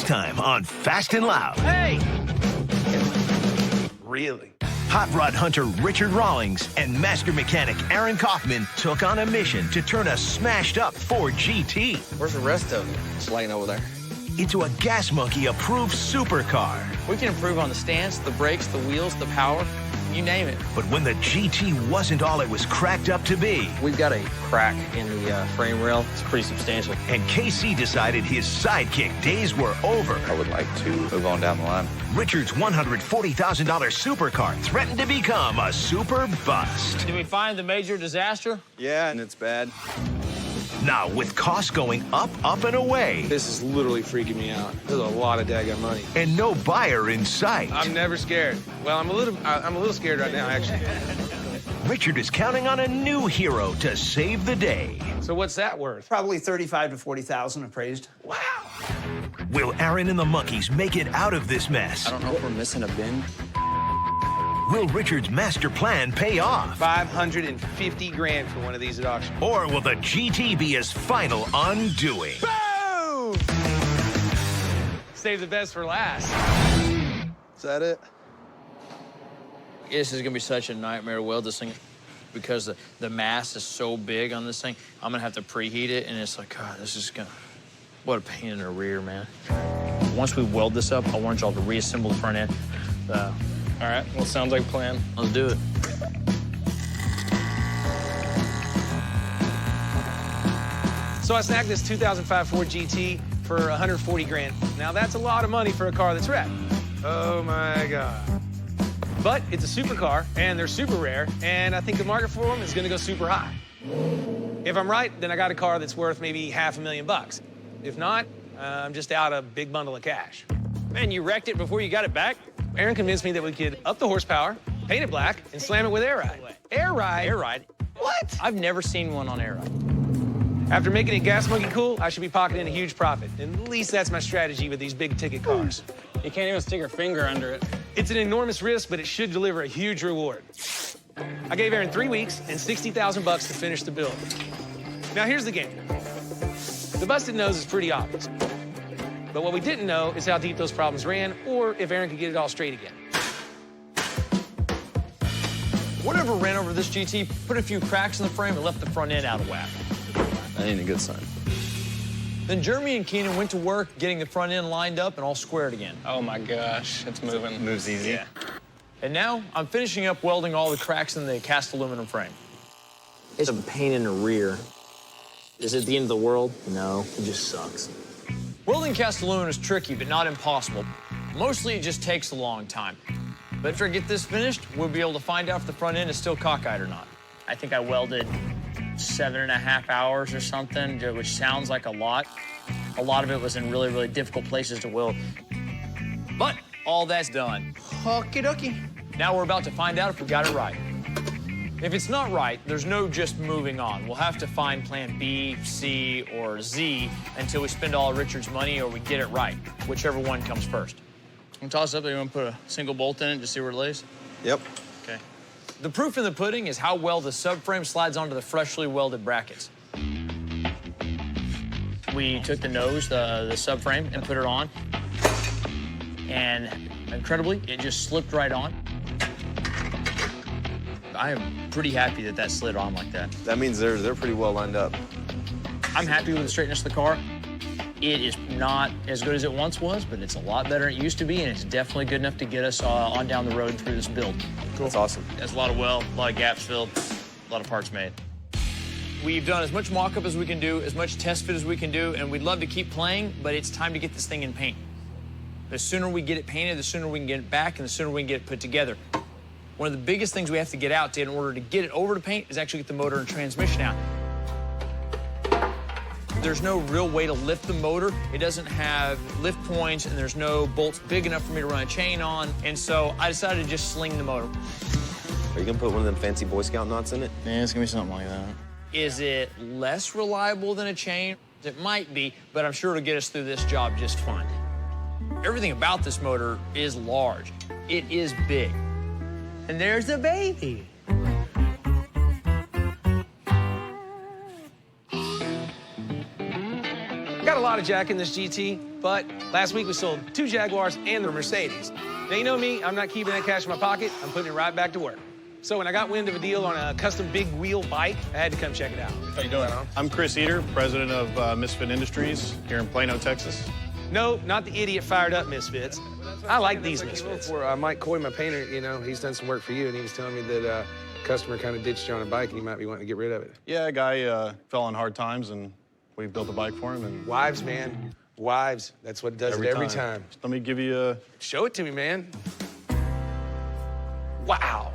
time on Fast and Loud. Hey! Really? Hot rod hunter Richard Rawlings and master mechanic Aaron Kaufman took on a mission to turn a smashed-up Ford GT. Where's the rest of it? It's laying over there. Into a Gas Monkey-approved supercar. We can improve on the stance, the brakes, the wheels, the power, you name it. But when the GT wasn't all it was cracked up to be, We've got a crack in the frame rail. It's pretty substantial. and KC decided his sidekick days were over, I would like to move on down the line. Richard's $140,000 supercar threatened to become a super bust. Did we find the major disaster? Yeah, and it's bad. Now, with costs going up, up, and away, This is literally freaking me out. There's a lot of daggone money. and no buyer in sight, I'm never scared. Well, I'm a little scared right now, actually. Richard is counting on a new hero to save the day. So what's that worth? Probably 35 to 40,000 appraised. Wow. Will Aaron and the monkeys make it out of this mess? I don't know if we're missing a bin. Will Richard's master plan pay off? 550 grand for one of these at auction. Or will the GT be his final undoing? Boom! Save the best for last. Is that it? This is gonna be such a nightmare to weld this thing because the mass is so big on this thing. I'm gonna have to preheat it, and it's like, God, this is gonna, what a pain in the rear, man. Once we weld this up, I want y'all to reassemble the front end. All right, well, sounds like a plan. Let's do it. So I snagged this 2005 Ford GT for 140 grand. Now that's a lot of money for a car that's wrecked. Oh my God. But it's a supercar, and they're super rare, and I think the market for them is gonna go super high. If I'm right, then I got a car that's worth maybe $500,000. If not, I'm just out a big bundle of cash. Man, you wrecked it before you got it back? Aaron convinced me that we could up the horsepower, paint it black, and slam it with air ride. Air ride? Air ride? What? I've never seen one on air ride. After making it Gas Monkey cool, I should be pocketing a huge profit. And at least that's my strategy with these big ticket cars. You can't even stick your finger under it. It's an enormous risk, but it should deliver a huge reward. I gave Aaron 3 weeks and $60,000 to finish the build. Now here's the game. The busted nose is pretty obvious. But what we didn't know is how deep those problems ran, or if Aaron could get it all straight again. Whatever ran over this GT, put a few cracks in the frame and left the front end out of whack. That ain't a good sign. Then Jeremy and Keenan went to work getting the front end lined up and all squared again. Oh my gosh, it's moving. Moves easy. Yeah. And now I'm finishing up welding all the cracks in the cast aluminum frame. It's a pain in the rear. Is it the end of the world? No, it just sucks. Welding cast aluminum is tricky, but not impossible. Mostly it just takes a long time. But after I get this finished, we'll be able to find out if the front end is still cockeyed or not. I think I welded 7.5 hours or something, which sounds like a lot. A lot of it was in really, really difficult places to weld. But all that's done. Okie dokie. Now we're about to find out if we got it right. If it's not right, there's no just moving on. We'll have to find plan B, C, or Z until we spend all of Richard's money or we get it right, whichever one comes first. I'm toss it up there. You want to put a single bolt in it to see where it lays? Yep. Okay. The proof in the pudding is how well the subframe slides onto the freshly welded brackets. We took the nose, the subframe, and put it on. And incredibly, it just slipped right on. I am pretty happy that that slid on like that. That means they're pretty well lined up. I'm happy with the straightness of the car. It is not as good as it once was, but it's a lot better than it used to be, and it's definitely good enough to get us on down the road through this build. That's awesome. There's a lot of weld, a lot of gaps filled, a lot of parts made. We've done as much mock-up as we can do, as much test fit as we can do, and we'd love to keep playing, but it's time to get this thing in paint. The sooner we get it painted, the sooner we can get it back, and the sooner we can get it put together. One of the biggest things we have to get out in order to get it over to paint is actually get the motor and transmission out. There's no real way to lift the motor. It doesn't have lift points, and there's no bolts big enough for me to run a chain on, and so I decided to just sling the motor. Are you gonna put one of them fancy Boy Scout knots in it? Yeah, it's gonna be something like that. Is it less reliable than a chain? It might be, but I'm sure it'll get us through this job just fine. Everything about this motor is large. It is big. And there's the baby. Got a lot of jack in this GT, But last week we sold 2 Jaguars and the Mercedes. Now, you know me, I'm not keeping that cash in my pocket. I'm putting it right back to work. So when I got wind of a deal on a custom big wheel bike, I had to come check it out. How you doing? I'm Chris Eater, president of Misfit Industries here in Plano, Texas. No, not the idiot fired up Misfits. I like these Misfits. For Mike Coy, my painter, you know, he's done some work for you, and he was telling me that a customer kind of ditched you on a bike, and you might be wanting to get rid of it. Yeah, a guy fell on hard times, and we built a bike for him. And Wives, man. Wives. That's what does it every time. Let me give you a... Show it to me, man. Wow.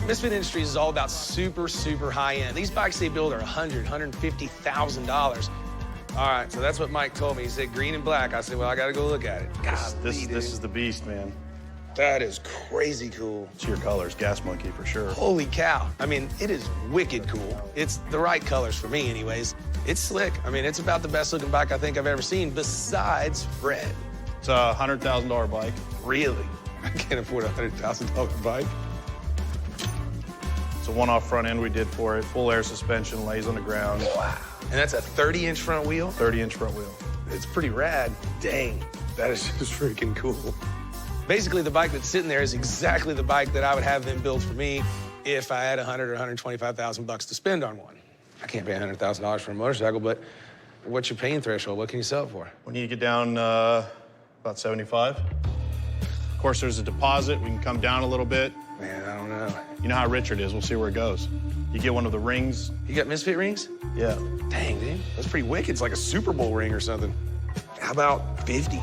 Misfit Industries is all about super, super high-end. These bikes they build are $100,000, $150,000. All right, so that's what Mike told me. He said green and black. I said, well, I got to go look at it. This is the beast, man. That is crazy cool. It's your colors, Gas Monkey for sure. Holy cow. I mean, it is wicked cool. It's the right colors for me, anyways. It's slick. I mean, it's about the best-looking bike I think I've ever seen, besides red. It's a $100,000 bike. Really? I can't afford a $100,000 bike. It's a one-off front end we did for it. Full air suspension, lays on the ground. Wow. And that's a 30-inch front wheel? 30-inch front wheel. It's pretty rad. Dang, that is just freaking cool. Basically, the bike that's sitting there is exactly the bike that I would have them build for me if I had $100,000 or $125,000 to spend on one. I can't pay $100,000 for a motorcycle, but what's your pain threshold? What can you sell it for? We need to get down about 75. Of course, there's a deposit. We can come down a little bit. Man, I don't know. You know how Richard is. We'll see where it goes. You get one of the rings. You got Misfit rings? Yeah. Dang, dude. That's pretty wicked. It's like a Super Bowl ring or something. How about 50?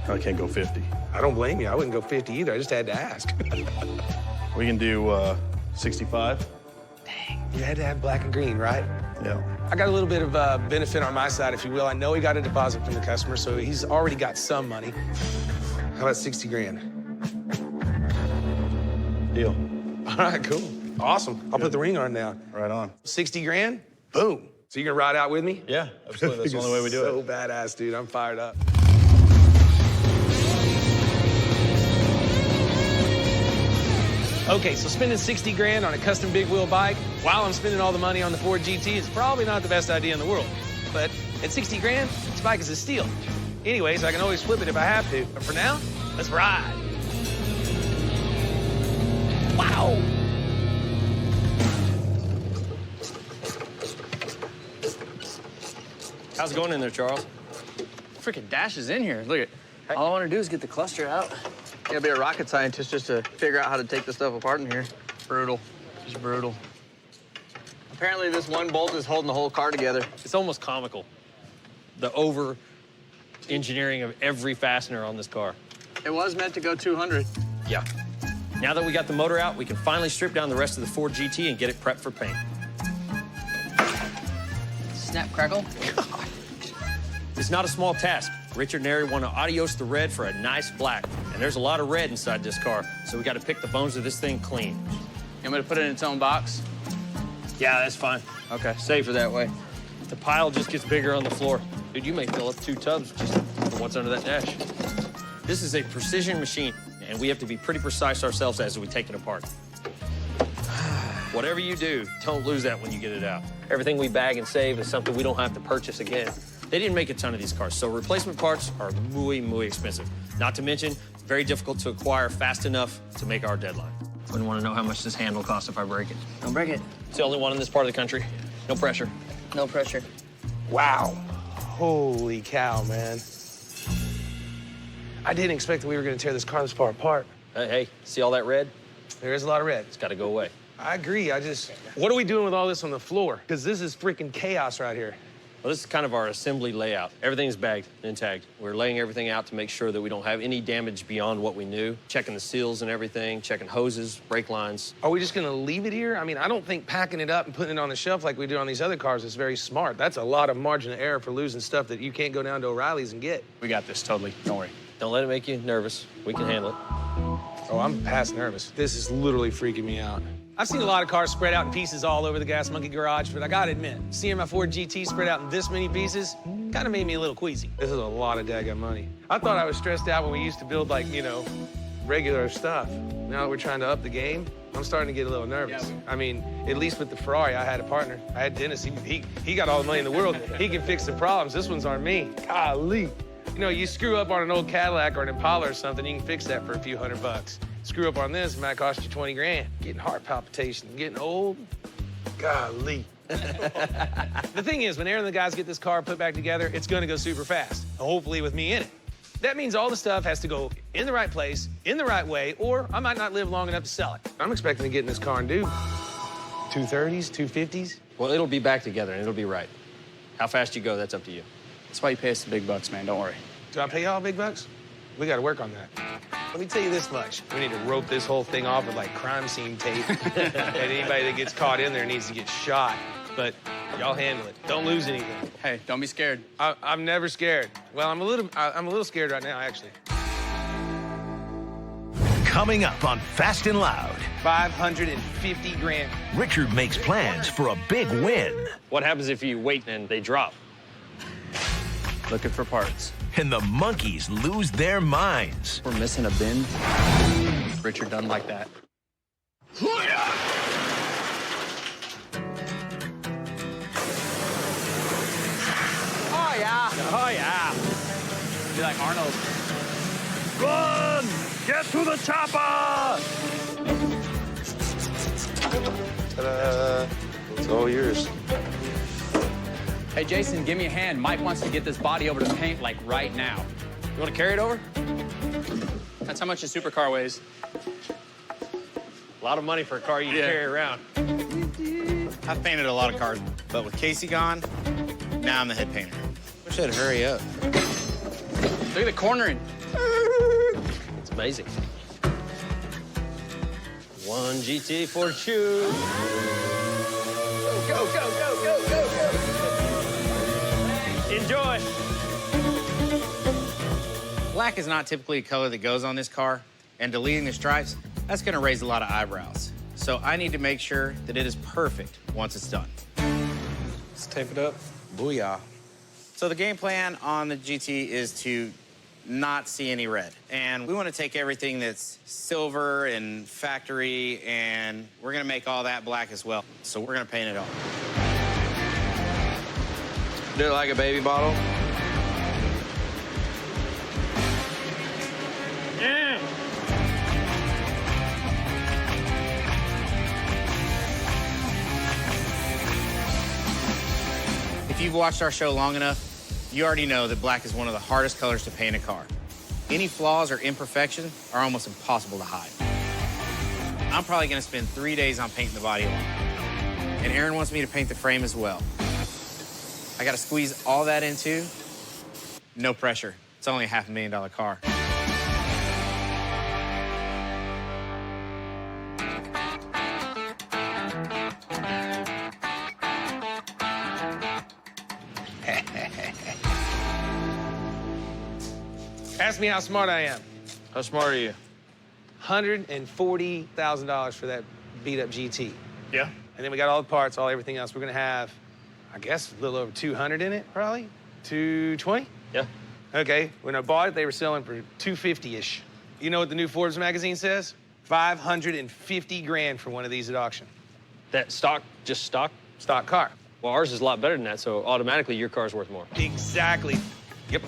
I can't go 50. I don't blame you. I wouldn't go 50 either. I just had to ask. We can do 65. Dang, you had to have black and green, right? Yeah. I got a little bit of benefit on my side, if you will. I know he got a deposit from the customer, so he's already got some money. How about 60 grand? Deal. All right, cool. Awesome. I'll put the ring on now. Right on. 60 grand? Boom. So you gonna ride out with me? Yeah, absolutely. That's the only way we do So it. badass, dude. I'm fired up. Okay, so spending 60 grand on a custom big wheel bike while I'm spending all the money on the Ford GT is probably not the best idea in the world. But at 60 grand, this bike is a steal. Anyways, I can always flip it if I have to. But for now, let's ride. Wow. How's it going in there, Charles? Freaking dash is in here. Look at, all I want to do is get the cluster out. You gotta be a rocket scientist just to figure out how to take the stuff apart in here. Brutal, just brutal. Apparently this one bolt is holding the whole car together. It's almost comical. The over-engineering of every fastener on this car. It was meant to go 200. Yeah. Now that we got the motor out, we can finally strip down the rest of the Ford GT and get it prepped for paint. Snap, crackle. It's not a small task. Richard and Ari want to adios the red for a nice black. And there's a lot of red inside this car, so we got to pick the bones of this thing clean. You want me to put it in its own box? Yeah, that's fine. Okay, safer that way. The pile just gets bigger on the floor. Dude, you may fill up 2 tubs just for what's under that dash. This is a precision machine, and we have to be pretty precise ourselves as we take it apart. Whatever you do, don't lose that when you get it out. Everything we bag and save is something we don't have to purchase again. They didn't make a ton of these cars, so replacement parts are muy expensive. Not to mention, very difficult to acquire fast enough to make our deadline. Wouldn't want to know how much this handle costs if I break it. Don't break it. It's the only one in this part of the country. No pressure. No pressure. Wow. Holy cow, man. I didn't expect that we were gonna tear this car this far apart. Hey, see all that red? There is a lot of red. It's got to go away. I agree. What are we doing with all this on the floor? Because this is freaking chaos right here. Well, this is kind of our assembly layout. Everything's bagged and tagged. We're laying everything out to make sure that we don't have any damage beyond what we knew. Checking the seals and everything, checking hoses, brake lines. Are we just gonna leave it here? I mean, I don't think packing it up and putting it on the shelf like we do on these other cars is very smart. That's a lot of margin of error for losing stuff that you can't go down to O'Reilly's and get. We got this, totally. Don't worry. Don't let it make you nervous. We can handle it. Oh, I'm past nervous. This is literally freaking me out. I've seen a lot of cars spread out in pieces all over the Gas Monkey garage, but I gotta admit, seeing my Ford GT spread out in this many pieces kind of made me a little queasy. This is a lot of daggone money. I thought I was stressed out when we used to build, like, you know, regular stuff. Now that we're trying to up the game, I'm starting to get a little nervous. I mean, at least with the Ferrari, I had a partner. I had Dennis. He got all the money in the world. He can fix the problems. This one's on me. Golly. You know, you screw up on an old Cadillac or an Impala or something, you can fix that for a few $100. Screw up on this, it might cost you 20 grand. Getting heart palpitations, getting old, golly. The thing is, when Aaron and the guys get this car put back together, it's gonna go super fast, hopefully with me in it. That means all the stuff has to go in the right place, in the right way, or I might not live long enough to sell it. I'm expecting to get in this car and do 230s, 250s. Well, it'll be back together, and it'll be right. How fast you go, that's up to you. That's why you pay us the big bucks, man. Don't worry. Do I pay y'all big bucks? We gotta work on that. Let me tell you this much. We need to rope this whole thing off with, like, crime scene tape. And anybody that gets caught in there needs to get shot. But y'all handle it. Don't lose anything. Hey, don't be scared. I'm never scared. Well, I'm a little scared right now, actually. Coming up on Fast and Loud, 550 grand. Richard makes plans for a big win. What happens if you wait and they drop? Looking for parts. And the monkeys lose their minds. We're missing a bin. Richard done like that. Oh, yeah. Oh, yeah. Be like Arnold. Run! Get to the chopper! Ta-da. It's all yours. Hey, Jason, give me a hand. Mike wants to get this body over to paint, like, right now. You want to carry it over? That's how much a supercar weighs. A lot of money for a car you can carry around. I've painted a lot of cars, but with Casey gone, now I'm the head painter. Wish I'd hurry up. Look at the cornering. It's amazing. One GT for you. Go, go, go, go, go, go. Enjoy. Black is not typically a color that goes on this car, and deleting the stripes, that's gonna raise a lot of eyebrows. So I need to make sure that it is perfect once it's done. Let's tape it up. Booyah. So the game plan on the GT is to not see any red. And we want to take everything that's silver and factory, and we're gonna make all that black as well. So we're gonna paint it all. Do it like a baby bottle. Yeah. If you've watched our show long enough, you already know that black is one of the hardest colors to paint a car. Any flaws or imperfections are almost impossible to hide. I'm probably gonna spend 3 days on painting the body alone. And Aaron wants me to paint the frame as well. I gotta squeeze all that into, no pressure. It's only a $500,000 car. Ask me how smart I am. How smart are you? $140,000 for that beat-up GT. Yeah. And then we got all the parts, everything else. We're gonna have, I guess, a little over 200 in it, probably? 220? Yeah. Okay, when I bought it, they were selling for 250-ish. You know what the new Forbes magazine says? 550 grand for one of these at auction. That stock, just stock? Stock car. Well, ours is a lot better than that, so automatically your car's worth more. Exactly. Yep.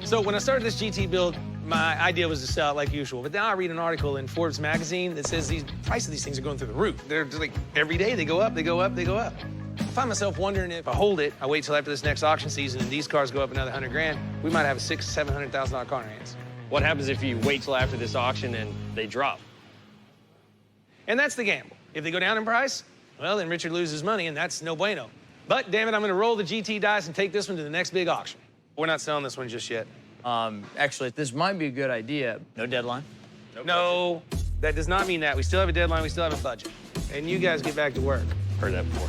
So when I started this GT build, my idea was to sell it like usual. But now I read an article in Forbes magazine that says the price of these things are going through the roof. They're just like every day they go up, they go up, they go up. I find myself wondering if I hold it, I wait till after this next auction season and these cars go up another 100 grand, we might have a $600,000 to $700,000 car in our hands. What happens if you wait till after this auction and they drop? And that's the gamble. If they go down in price, well, then Richard loses money and that's no bueno. But damn it, I'm gonna roll the GT dice and take this one to the next big auction. We're not selling this one just yet. Actually, this might be a good idea. No deadline? No, that does not mean that. We still have a deadline, we still have a budget. And you guys get back to work. Heard that before.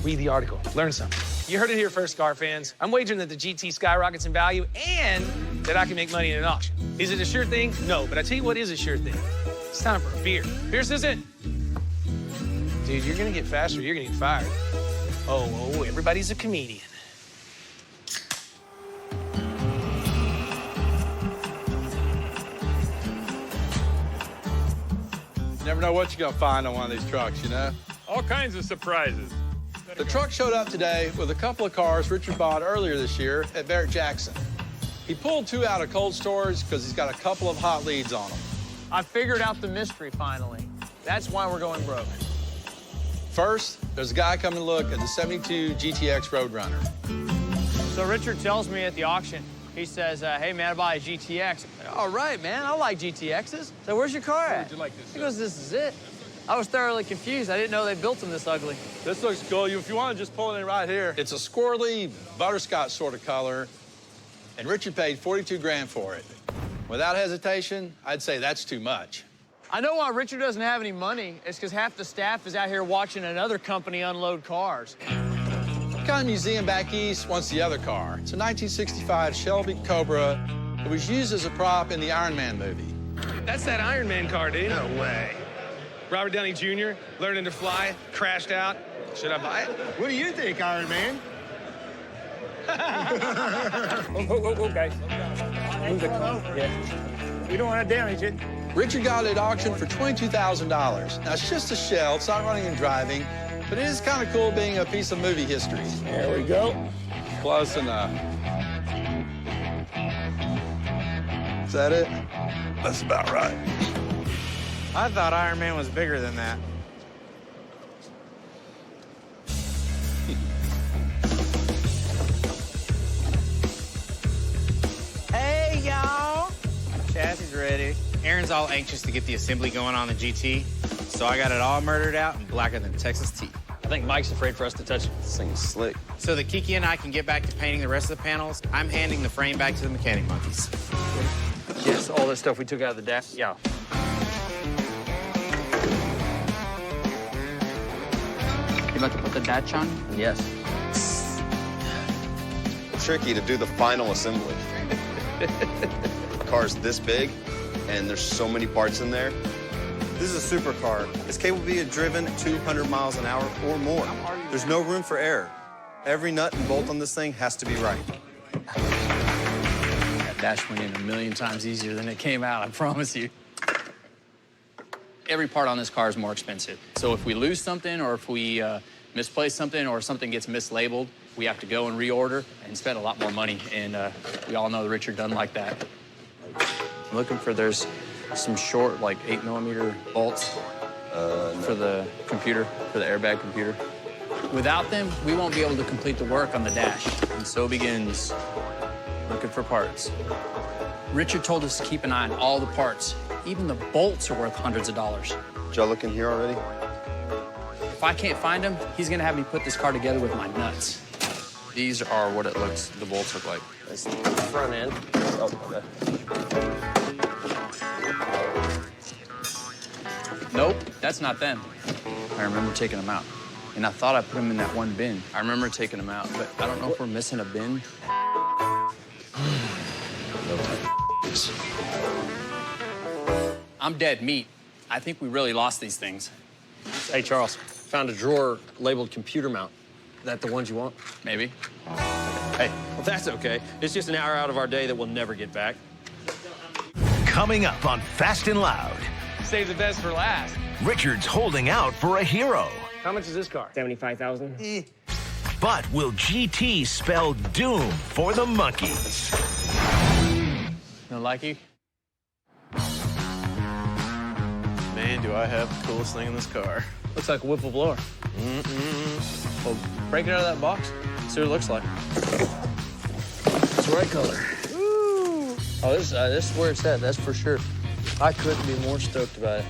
Read the article, learn something. You heard it here first, car fans. I'm wagering that the GT skyrockets in value and that I can make money in an auction. Is it a sure thing? No, but I tell you what is a sure thing. It's time for a beer. Pierce this in. Dude, you're gonna get faster, you're gonna get fired. Oh, everybody's a comedian. Never know what you're gonna find on one of these trucks, you know? All kinds of surprises. The truck showed up today with a couple of cars Richard bought earlier this year at Barrett Jackson. He pulled 2 out of cold storage because he's got a couple of hot leads on them. I figured out the mystery finally. That's why we're going broke. First, there's a guy coming to look at the 72 GTX Roadrunner. So Richard tells me at the auction, he says, hey, man, I buy a GTX. All right, man, I like GTXs. So where's your car at? Would you like this? He goes, this is it. I was thoroughly confused. I didn't know they built them this ugly. This looks cool. If you want to just pull it in right here. It's a squirrely, butterscotch sort of color, and Richard paid 42 grand for it. Without hesitation, I'd say that's too much. I know why Richard doesn't have any money. It's because half the staff is out here watching another company unload cars. Some kind of museum back east wants the other car. It's a 1965 Shelby Cobra. It was used as a prop in the Iron Man movie. That's that Iron Man car, dude. No way. Robert Downey Jr. learning to fly, crashed out. Should I buy it? What do you think, Iron Man? Oh, guys. Move the car. Yeah. We don't want to damage it. Richard got it at auction for $22,000. Now, it's just a shell. It's not running and driving, but it is kind of cool being a piece of movie history. There we go. Close enough. Is that it? That's about right. I thought Iron Man was bigger than that. Hey, y'all. Chassis ready. Aaron's all anxious to get the assembly going on the GT, so I got it all murdered out and blacker than Texas tea. I think Mike's afraid for us to touch it. This thing's slick. So that Kiki and I can get back to painting the rest of the panels, I'm handing the frame back to the mechanic monkeys. Yes, all that stuff we took out of the dash. Yeah. You about to put the datch on? Yes. Tricky to do the final assembly. The car's this big, and there's so many parts in there. This is a supercar. It's capable of being driven 200 miles an hour or more. There's no room for error. Every nut and bolt on this thing has to be right. That dash went in a million times easier than it came out, I promise you. Every part on this car is more expensive. So if we lose something or if we misplace something or something gets mislabeled, we have to go and reorder and spend a lot more money. And we all know that Richard doesn't like that. I'm looking for, there's some short, like 8mm bolts for the computer, for the airbag computer. Without them, we won't be able to complete the work on the dash. And so begins looking for parts. Richard told us to keep an eye on all the parts. Even the bolts are worth hundreds of dollars. Did y'all look in here already? If I can't find them, he's gonna have me put this car together with my nuts. These are what it looks, the bolts look like. That's the front end. Oh, okay. Nope, that's not them. I remember taking them out. And I thought I put them in that one bin. I remember taking them out, but I don't know if we're missing a bin. I'm dead meat. I think we really lost these things. Hey, Charles, found a drawer labeled computer mount. That the ones you want? Maybe. Hey, well, that's okay. It's just an hour out of our day that we'll never get back. Coming up on Fast and Loud, Save the best for last. Richard's holding out for a hero. How much is this car? 75,000. But will GT spell doom for the monkeys? No likey? Man, do I have the coolest thing in this car. Looks like a whipple blower. Well, break it out of that box. See what it looks like. It's the right color. Woo! Oh, this is where it's at, that's for sure. I couldn't be more stoked about it.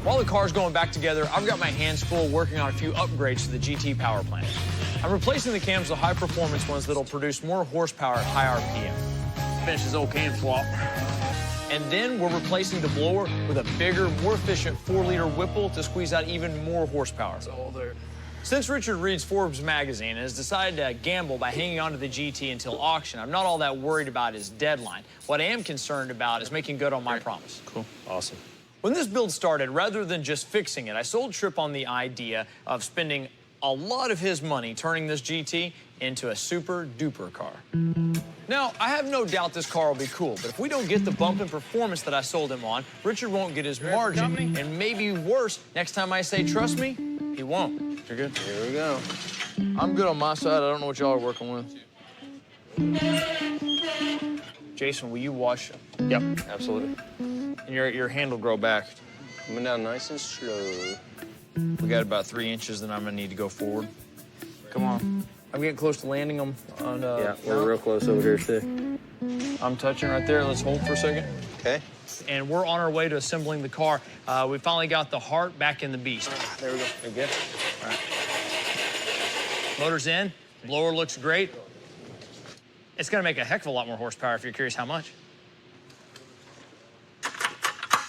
While the car's going back together, I've got my hands full working on a few upgrades to the GT power plant. I'm replacing the cams with high-performance ones that'll produce more horsepower at high RPM. Finish this old cam swap. And then we're replacing the blower with a bigger, more efficient 4-liter Whipple to squeeze out even more horsepower. It's all there. Since Richard reads Forbes magazine and has decided to gamble by hanging on to the GT until auction, I'm not all that worried about his deadline. What I am concerned about is making good on my promise. Cool. Awesome. When this build started, rather than just fixing it, I sold Tripp on the idea of spending a lot of his money turning this GT into a super-duper car. Now, I have no doubt this car will be cool, but if we don't get the bump in performance that I sold him on, Richard won't get his margin, and maybe worse, next time I say trust me, he won't. You're good? Here we go. I'm good on my side. I don't know what y'all are working with. Jason, will you wash? Yep, absolutely. And your hand will grow back. Coming down nice and slow. We got about 3 inches, then I'm gonna need to go forward. Come on. I'm getting close to landing them on. Yeah, we're real close over here, too. I'm touching right there. Let's hold for a second. Okay. And we're on our way to assembling the car. We finally got the heart back in the beast. There we go. There we go. All right. Motor's in. Blower looks great. It's gonna make a heck of a lot more horsepower if you're curious how much.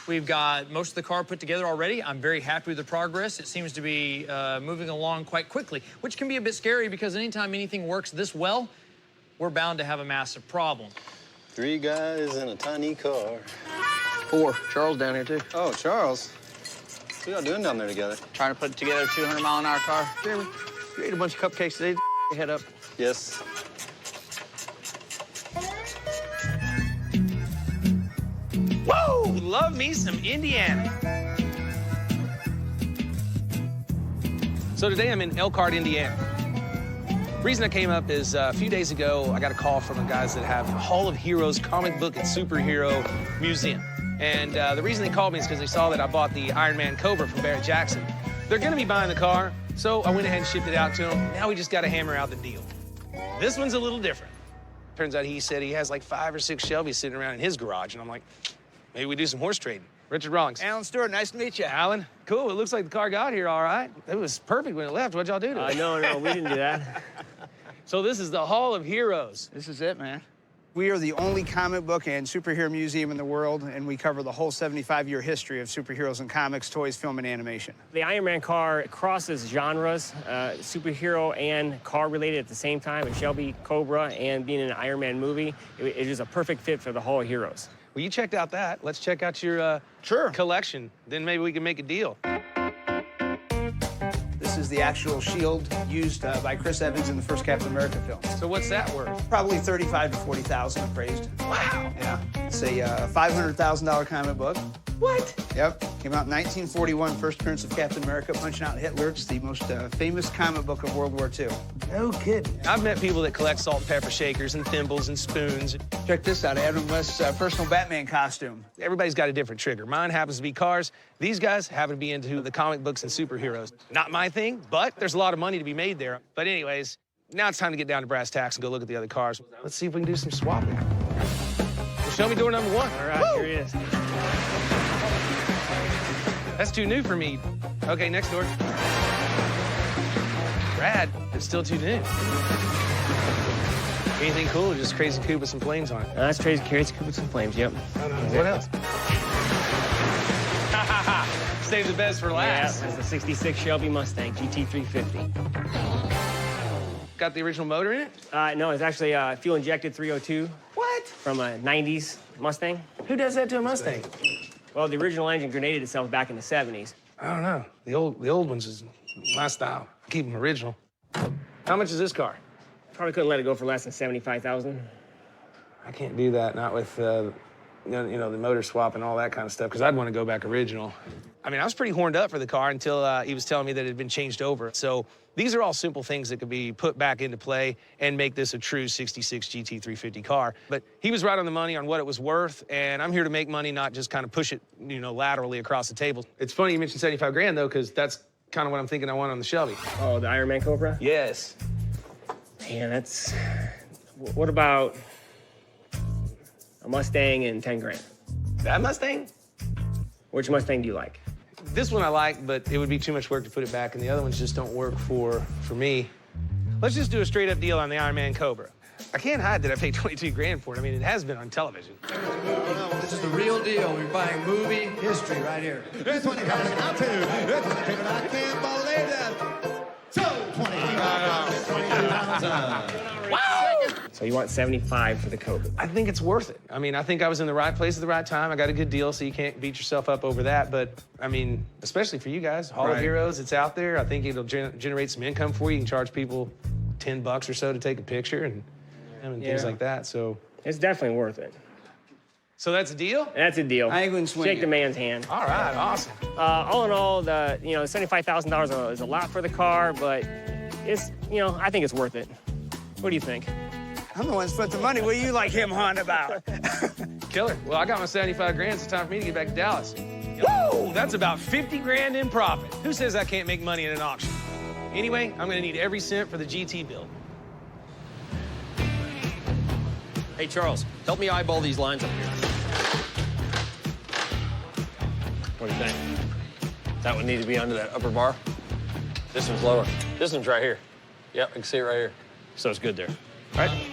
We've got most of the car put together already. I'm very happy with the progress. It seems to be moving along quite quickly, which can be a bit scary because anytime anything works this well, we're bound to have a massive problem. 3 guys in a tiny car. 4. Charles down here, too. Oh, Charles. What y'all doing down there together? Trying to put together a 200-mile-an-hour car. Jeremy, you ate a bunch of cupcakes today. Head up. Yes. Whoa! Love me some Indiana. So today I'm in Elkhart, Indiana. The reason I came up is a few days ago, I got a call from the guys that have Hall of Heroes comic book and superhero museum. And the reason they called me is because they saw that I bought the Iron Man Cobra from Barrett Jackson. They're gonna be buying the car, so I went ahead and shipped it out to them. Now we just gotta hammer out the deal. This one's a little different. Turns out he said he has like 5 or 6 Shelbys sitting around in his garage, and I'm like, maybe we do some horse trading. Richard Rawlings. Alan Stewart, nice to meet you. Alan, cool. It looks like the car got here all right. It was perfect when it left. What'd y'all do to it? No, we didn't do that. So this is the Hall of Heroes. This is it, man. We are the only comic book and superhero museum in the world, and we cover the whole 75-year history of superheroes in comics, toys, film, and animation. The Iron Man car crosses genres, superhero and car related at the same time. A Shelby Cobra and being in an Iron Man movie, it is a perfect fit for the Hall of Heroes. Well, you checked out that. Let's check out your collection. Then maybe we can make a deal. This is the actual shield used by Chris Evans in the first Captain America film. So what's that worth? Probably $35,000 to $40,000 appraised. Wow. Yeah. It's a $500,000 comic book. What? Yep. Came out in 1941, first appearance of Captain America punching out Hitler. It's the most famous comic book of World War II. No kidding. I've met people that collect salt and pepper shakers and thimbles and spoons. Check this out, Adam West's personal Batman costume. Everybody's got a different trigger. Mine happens to be cars. These guys happen to be into the comic books and superheroes. Not my thing, but there's a lot of money to be made there. But anyways, now it's time to get down to brass tacks and go look at the other cars. Let's see if we can do some swapping. Well, show me door number 1. All right, here he is. That's too new for me. Okay, next door. Rad, it's still too new. Anything cool or just crazy coupe with some flames on it? That's crazy coupe with some flames, yep. What else? Save the best for last. Yeah, that's the 66 Shelby Mustang GT350. Got the original motor in it? No, it's actually a fuel-injected 302. What? From a 90s Mustang. Who does that to a Mustang? Well, the original engine grenaded itself back in the 70s. I don't know. The old ones is my style. Keep them original. How much is this car? Probably couldn't let it go for less than $75,000. I can't do that, not with, the motor swap and all that kind of stuff, because I'd want to go back original. I mean, I was pretty horned up for the car until he was telling me that it had been changed over. So these are all simple things that could be put back into play and make this a true 66 GT350 car. But he was right on the money on what it was worth, and I'm here to make money, not just kind of push it, laterally across the table. It's funny you mentioned 75 grand, though, because that's kind of what I'm thinking I want on the Shelby. Oh, the Iron Man Cobra? Yes. Man, that's... What about a Mustang and 10 grand? That Mustang? Which Mustang do you like? This one I like, but it would be too much work to put it back, and the other ones just don't work for me. Let's just do a straight-up deal on the Iron Man Cobra. I can't hide that I paid 22 grand for it. I mean, it has been on television. No, this is the real deal. We're buying movie history right here. This one you guys are out to. This one, people, I can't believe that. So, 22,000. Wow! So you want 75 for the Cobra? I think it's worth it. I mean, I think I was in the right place at the right time. I got a good deal, so you can't beat yourself up over that. But, I mean, especially for you guys, Hall of Heroes, it's out there. I think it'll generate some income for you. You can charge people $10 or so to take a picture and things like that, so. It's definitely worth it. So that's a deal? That's a deal. I ain't gonna swing Shake it. the man's hand. All right, awesome. All in all, the $75,000 is a lot for the car, but it's, I think it's worth it. What do you think? I'm the one split the money. What are you like him hawing about? Killer. Well, I got my 75 grand. It's time for me to get back to Dallas. Whoa! That's about 50 grand in profit. Who says I can't make money in an auction? Anyway, I'm gonna need every cent for the GT build. Hey, Charles, help me eyeball these lines up here. What do you think? That one need to be under that upper bar? This one's lower. This one's right here. Yep, I can see it right here. So it's good there. All right?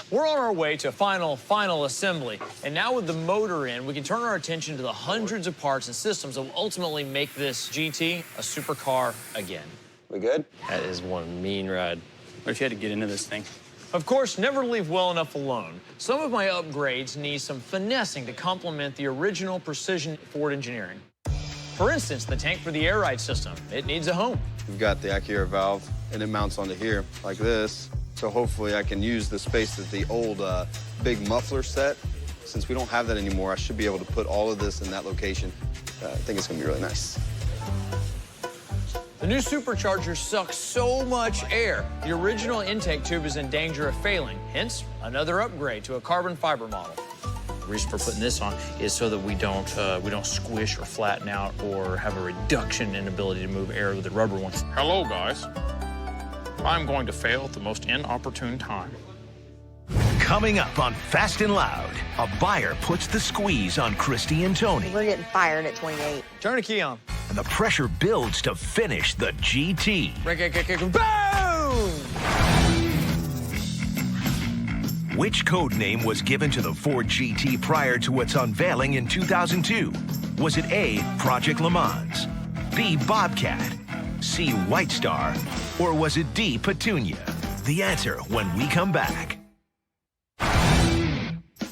We're on our way to final assembly. And now with the motor in, we can turn our attention to the hundreds of parts and systems that will ultimately make this GT a supercar again. We good? That is one mean ride. What if you had to get into this thing? Of course, never leave well enough alone. Some of my upgrades need some finessing to complement the original precision Ford engineering. For instance, the tank for the air ride system. It needs a home. We've got the Acura valve, and it mounts onto here like this. So hopefully I can use the space that the old big muffler set. Since we don't have that anymore, I should be able to put all of this in that location. I think it's gonna be really nice. The new supercharger sucks so much air, the original intake tube is in danger of failing. Hence, another upgrade to a carbon fiber model. The reason for putting this on is so that we don't squish or flatten out or have a reduction in ability to move air with the rubber ones. Hello, guys. I'm going to fail at the most inopportune time. Coming up on Fast and Loud, a buyer puts the squeeze on Christy and Tony. We're getting fired at 28. Turn the key on. And the pressure builds to finish the GT. Boom! Which code name was given to the Ford GT prior to its unveiling in 2002? Was it A, Project Le Mans, B, Bobcat, C, White Star, or was it D, Petunia? The answer when we come back.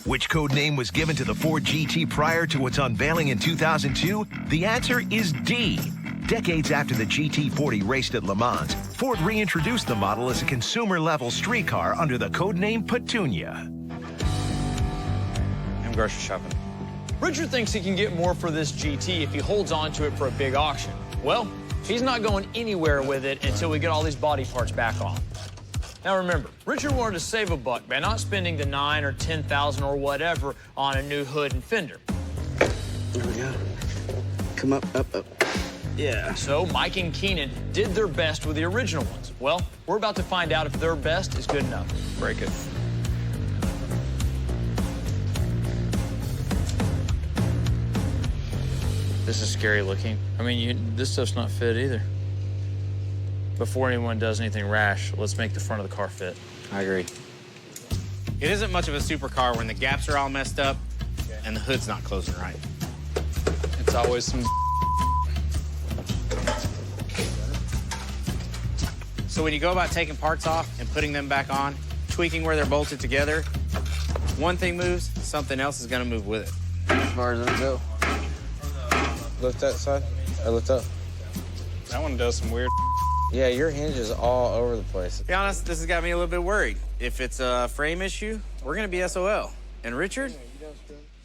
Which code name was given to the Ford GT prior to its unveiling in 2002? The answer is D. Decades after the GT40 raced at Le Mans, Ford reintroduced the model as a consumer-level street car under the codename Petunia. I'm grocery shopping. Richard thinks he can get more for this GT if he holds on to it for a big auction. Well, he's not going anywhere with it until we get all these body parts back on. Now remember, Richard wanted to save a buck by not spending the $9,000 or $10,000 or whatever on a new hood and fender. There we go. Come up. Yeah. So Mike and Keenan did their best with the original ones. Well, we're about to find out if their best is good enough. Break it. This is scary looking. I mean, this stuff's not fit either. Before anyone does anything rash, let's make the front of the car fit. I agree. It isn't much of a supercar when the gaps are all messed up and the hood's not closing right. It's always some. So when you go about taking parts off and putting them back on, tweaking where they're bolted together, one thing moves, something else is gonna move with it. As far as it go. Lift that side. Or lift up. That one does some weird. Yeah, your hinge is all over the place. To be honest, this has got me a little bit worried. If it's a frame issue, we're gonna be SOL. And Richard,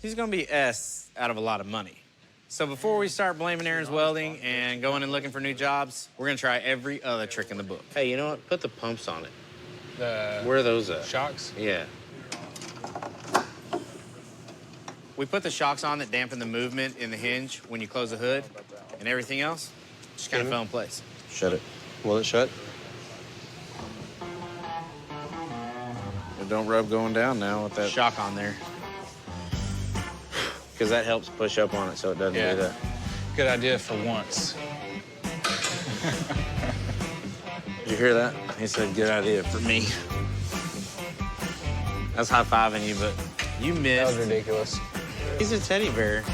he's gonna be S out of a lot of money. So before we start blaming Aaron's Welding and going and looking for new jobs, we're gonna try every other trick in the book. Hey, you know what? Put the pumps on it. Where are those at? Shocks? Yeah. We put the shocks on that dampen the movement in the hinge when you close the hood, and everything else just kind of fell in place. Shut it. Will it shut? It don't rub going down now with that shock on there. Because that helps push up on it so it doesn't do that. Good idea for once. Did you hear that? He said, good idea for me. That's high-fiving you, but you missed. That was ridiculous. He's a teddy bear.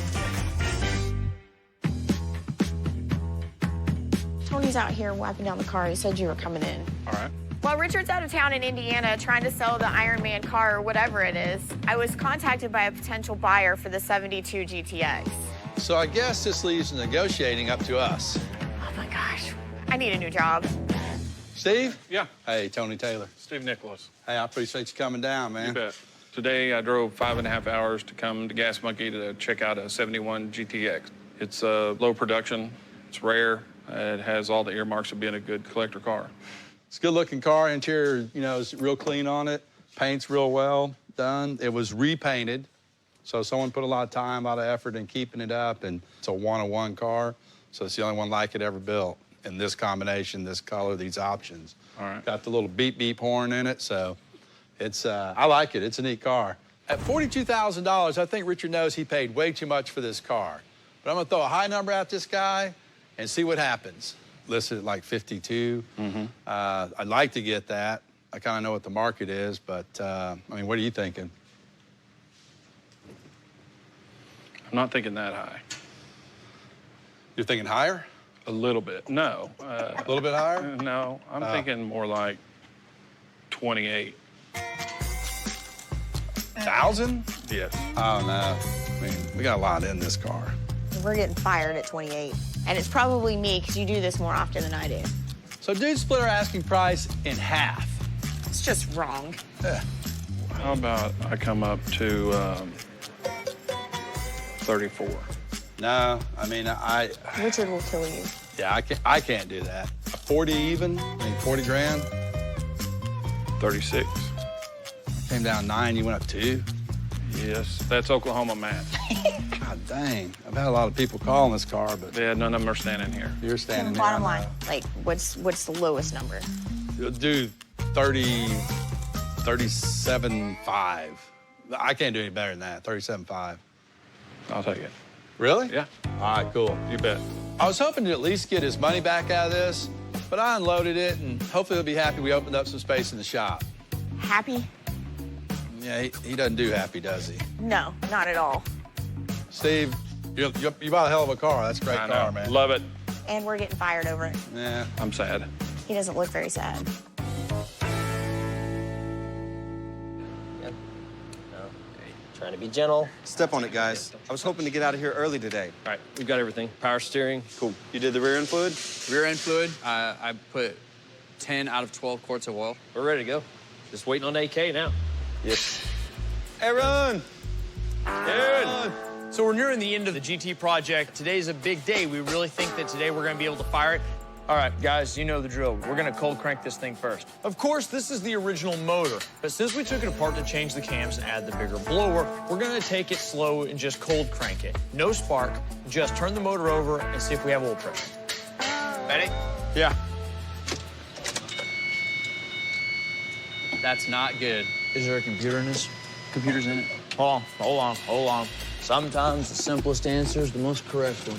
Tony's out here wiping down the car. He said you were coming in. All right. While Richard's out of town in Indiana trying to sell the Iron Man car or whatever it is, I was contacted by a potential buyer for the 72 GTX. So I guess this leaves negotiating up to us. Oh my gosh, I need a new job. Steve? Yeah. Hey, Tony Taylor. Steve Nicholas. Hey, I appreciate you coming down, man. You bet. Today, I drove 5.5 hours to come to Gas Monkey to check out a 71 GTX. It's low production, it's rare, it has all the earmarks of being a good collector car. It's a good-looking car. Interior, you know, is real clean on it. Paint's real well done. It was repainted, so someone put a lot of time, a lot of effort in keeping it up, and it's a one-of-one car, so it's the only one like it ever built in this combination, this color, these options. All right. Got the little beep-beep horn in it, so it's, I like it. It's a neat car. At $42,000, I think Richard knows he paid way too much for this car. But I'm gonna throw a high number at this guy and see what happens. Listed at like 52. I'd like to get that. I kind of know what the market is, but I mean, what are you thinking? I'm not thinking that high. You're thinking higher? A little bit, no. A little bit higher? No, I'm thinking more like 28. 1,000? Yes. Oh, no. I mean, we got a lot in this car. We're getting fired at 28. And it's probably me, because you do this more often than I do. So dude split our asking price in half. It's just wrong. Yeah. How about I come up to 34? No, I mean, Richard will kill you. yeah, I can't do that. 40 even? I mean, 40 grand? 36. Came down 9, you went up 2? Yes, that's Oklahoma math. God dang. I've had a lot of people calling this car, but Yeah, none of them are standing here. you're standing here. Bottom line, like, what's the lowest number? Do 37.5. I can't do any better than that, 37.5. I'll take it. Really? Yeah. All right, cool. You bet. I was hoping to at least get his money back out of this, but I unloaded it, and hopefully he'll be happy we opened up some space in the shop. Happy? Yeah, he doesn't do happy, does he? No, not at all. Steve, you bought a hell of a car. That's a great I car, know. man. Love it. And we're getting fired over it. Yeah. I'm sad. He doesn't look very sad. Trying to be gentle. Step on it, guys. I was hoping to get out of here early today. All right, we've got everything. Power steering. Cool. You did the rear end fluid? Rear end fluid, I put 10 out of 12 quarts of oil. We're ready to go. Just waiting on AK now. Yes. Aaron! Dude! So we're nearing the end of the GT project. Today's a big day. We really think that today we're gonna be able to fire it. All right, guys, you know the drill. We're gonna cold crank this thing first. Of course, this is the original motor, but since we took it apart to change the cams and add the bigger blower, we're gonna take it slow and just cold crank it. No spark, just turn the motor over and see if we have oil pressure. Ready? Yeah. That's not good. Is there a computer in this? Computer's in it. Hold on. Sometimes the simplest answer is the most correct one.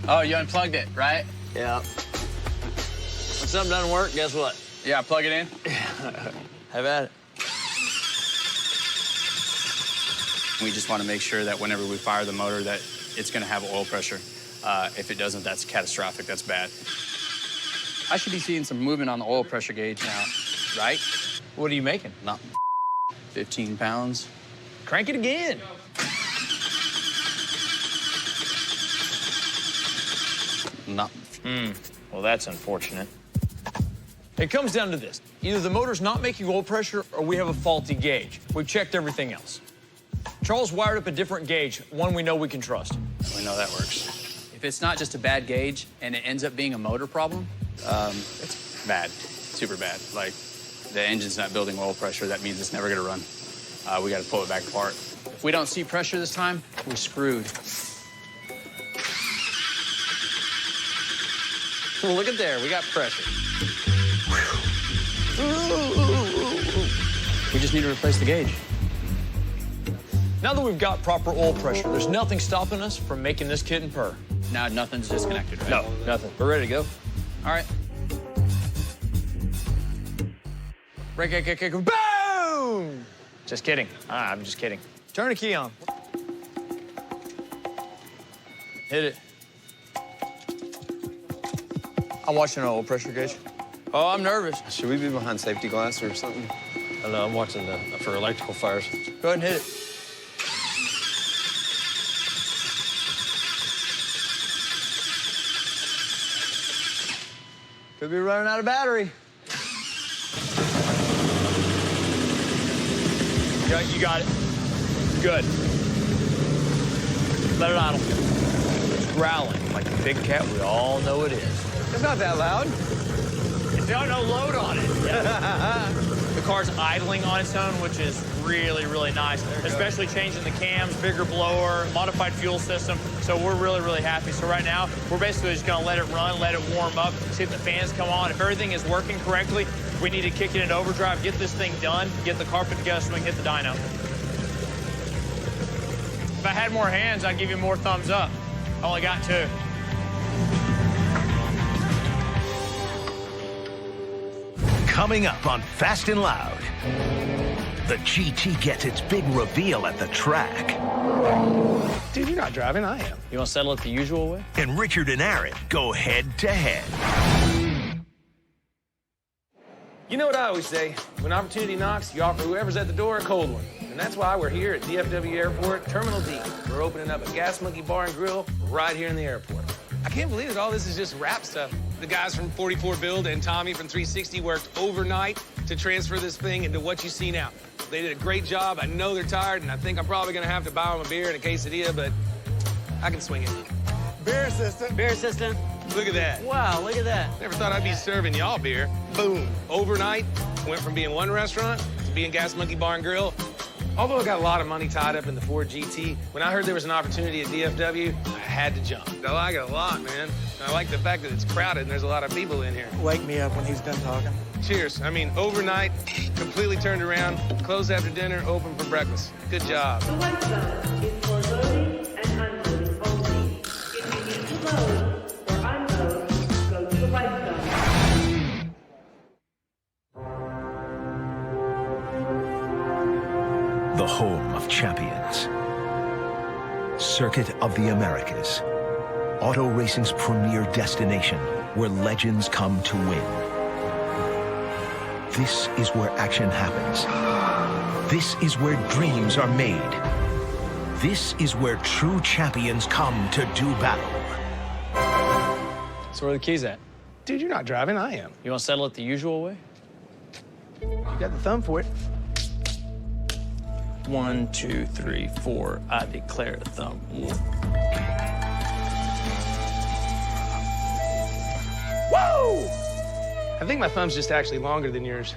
Oh, you unplugged it, right? Yeah. When something doesn't work, guess what? Yeah, plug it in. Have at it. We just want to make sure that whenever we fire the motor that it's going to have oil pressure. If it doesn't, that's catastrophic. That's bad. I should be seeing some movement on the oil pressure gauge now, right? What are you making? Not 15 pounds. Crank it again. Not. Well, that's unfortunate. It comes down to this. Either the motor's not making oil pressure or we have a faulty gauge. We've checked everything else. Charles wired up a different gauge, one we know we can trust. We know that works. If it's not just a bad gauge and it ends up being a motor problem, it's bad, super bad. Like, the engine's not building oil pressure, that means it's never gonna run. We gotta pull it back apart. If we don't see pressure this time, we're screwed. Well, look at there, we got pressure. We just need to replace the gauge. Now that we've got proper oil pressure, there's nothing stopping us from making this kitten purr. Now nothing's disconnected, right? No, nothing. We're ready to go. All right. Boom! Just kidding. I'm just kidding. Turn the key on. Hit it. I'm watching an oil pressure gauge. Oh, I'm nervous. Should we be behind safety glass or something? I don't know, I'm watching for electrical fires. Go ahead and hit it. Could be running out of battery. Yeah, you got it. Good. Let it idle. It's growling like the big cat we all know it is. It's not that loud. It's got no load on it. The car's idling on its own, which is really, really nice, especially changing the cams, bigger blower, modified fuel system. So we're really, really happy. So right now, we're basically just gonna let it run, let it warm up, see if the fans come on. If everything is working correctly, we need to kick it in overdrive, get this thing done, get the car put together so we can hit the dyno. If I had more hands, I'd give you more thumbs up. I only got 2. Coming up on Fast and Loud, the GT gets its big reveal at the track. Dude, you're not driving, I am. You want to settle it the usual way? And Richard and Aaron go head to head. You know what I always say, when opportunity knocks, you offer whoever's at the door a cold one. And that's why we're here at DFW Airport, Terminal D. We're opening up a Gas Monkey Bar and Grill right here in the airport. I can't believe that all this is just rap stuff. The guys from 44 Build and Tommy from 360 worked overnight to transfer this thing into what you see now. They did a great job. I know they're tired, and I think I'm probably gonna have to buy them a beer and a quesadilla, but I can swing it. Beer assistant. Beer assistant. Look at that. Wow, look at that. Never thought I'd be serving y'all beer. Boom. Overnight, went from being one restaurant to being Gas Monkey Bar and Grill. Although I got a lot of money tied up in the Ford GT, when I heard there was an opportunity at DFW, I had to jump. I like it a lot, man. I like the fact that it's crowded and there's a lot of people in here. Wake me up when he's done talking. Cheers. I mean, overnight, completely turned around, closed after dinner, open for breakfast. Good job. The white zone is for loading and unloading only. If you need to load or unload, go to the white zone. The home of champions. Circuit of the Americas. Auto racing's premier destination where legends come to win. This is where action happens. This is where dreams are made. This is where true champions come to do battle. So where are the keys at? Dude, you're not driving, I am. You want to settle it the usual way? You got the thumb for it. 1, 2, 3, 4. I declare a thumb. Whoa! I think my thumb's just actually longer than yours.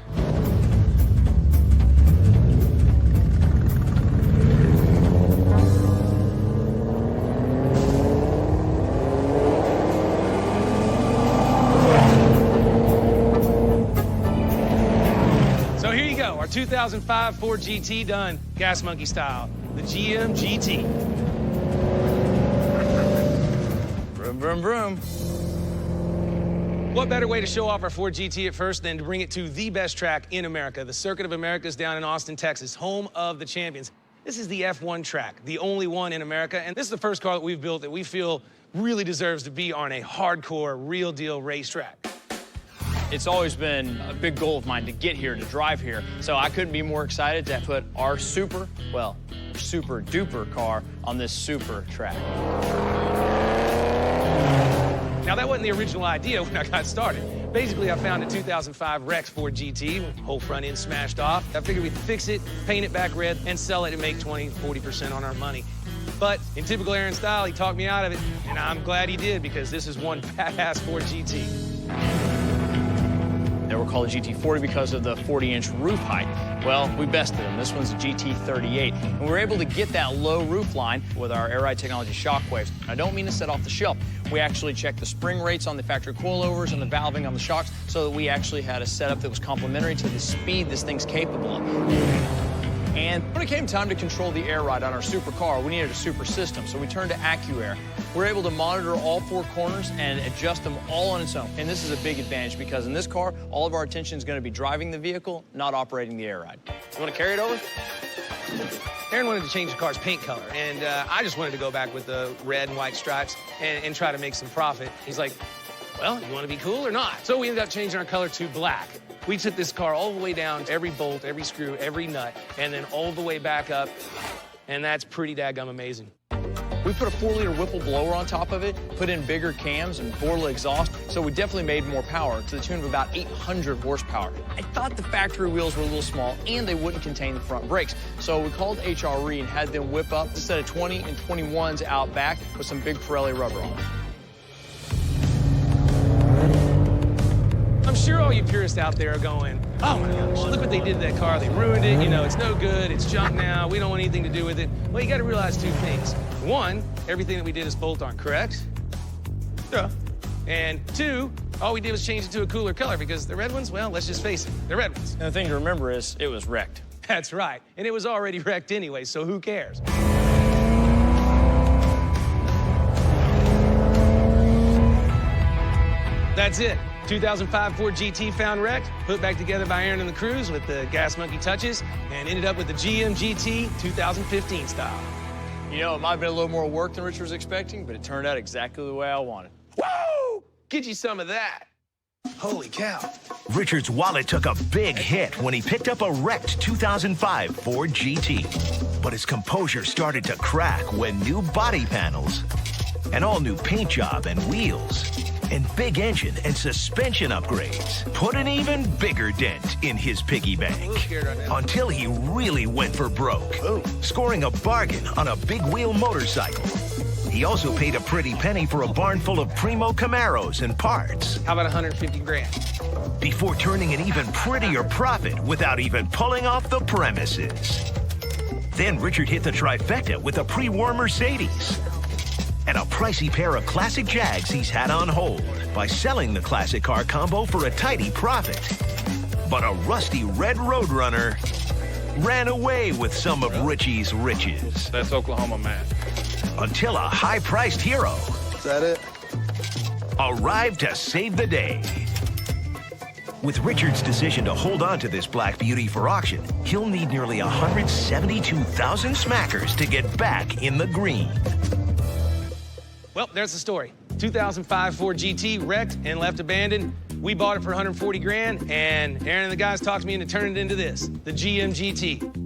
So here you go, our 2005 Ford GT done Gas Monkey style, the GM GT. Vroom, vroom, vroom. What better way to show off our Ford GT at first than to bring it to the best track in America, the Circuit of Americas down in Austin, Texas, home of the champions. This is the F1 track, the only one in America, and this is the first car that we've built that we feel really deserves to be on a hardcore, real deal racetrack. It's always been a big goal of mine to get here, to drive here. So I couldn't be more excited to put our super duper car on this super track. Now, that wasn't the original idea when I got started. Basically, I found a 2005 Rex Ford GT, whole front end smashed off. I figured we'd fix it, paint it back red, and sell it and make 20, 40% on our money. But in typical Aaron style, he talked me out of it, and I'm glad he did, because this is one badass Ford GT. They were called a GT40 because of the 40-inch roof height. Well, we bested them. This one's a GT38. And we were able to get that low roof line with our air ride technology shockwaves. I don't mean to set off the shelf. We actually checked the spring rates on the factory coilovers and the valving on the shocks so that we actually had a setup that was complementary to the speed this thing's capable of. And when it came time to control the air ride on our supercar, we needed a super system, so we turned to AccuAir. We're able to monitor all 4 corners and adjust them all on its own. And this is a big advantage because in this car, all of our attention is going to be driving the vehicle, not operating the air ride. You want to carry it over? Aaron wanted to change the car's paint color, and I just wanted to go back with the red and white stripes and try to make some profit. He's like, well, you want to be cool or not? So we ended up changing our color to black. We took this car all the way down, every bolt, every screw, every nut, and then all the way back up, and that's pretty daggum amazing. We put a 4-liter Whipple blower on top of it, put in bigger cams and Borla exhaust, so we definitely made more power to the tune of about 800 horsepower. I thought the factory wheels were a little small and they wouldn't contain the front brakes, so we called HRE and had them whip up a set of 20 and 21s out back with some big Pirelli rubber on them. I'm sure all you purists out there are going, oh my gosh, look what they did to that car. They ruined it. You know, it's no good. It's junk now. We don't want anything to do with it. Well, you got to realize two things. One, everything that we did is bolt-on, correct? Yeah. And two, all we did was change it to a cooler color because the red ones, well, let's just face it, they're red ones. And the thing to remember is it was wrecked. That's right. And it was already wrecked anyway, so who cares? That's it. 2005 Ford GT found wrecked, put back together by Aaron and the crews with the Gas Monkey touches, and ended up with the GM GT 2015 style. You know, it might have been a little more work than Richard was expecting, but it turned out exactly the way I wanted. Woo! Get you some of that. Holy cow. Richard's wallet took a big hit when he picked up a wrecked 2005 Ford GT. But his composure started to crack when new body panels, an all-new paint job and wheels, and big engine and suspension upgrades put an even bigger dent in his piggy bank. Until he really went for broke, scoring a bargain on a big wheel motorcycle. He also paid a pretty penny for a barn full of primo Camaros and parts. How about 150 grand? Before turning an even prettier profit without even pulling off the premises. Then Richard hit the trifecta with a pre-war Mercedes and a pricey pair of classic Jags he's had on hold by selling the classic car combo for a tidy profit. But a rusty red Roadrunner ran away with some of Richie's riches. That's Oklahoma Matt. Until a high-priced hero Is that it? arrived to save the day. With Richard's decision to hold on to this black beauty for auction, he'll need nearly 172,000 smackers to get back in the green. Well, there's the story. 2005 Ford GT wrecked and left abandoned. We bought it for 140 grand, and Aaron and the guys talked me into turning it into this, the GM GT.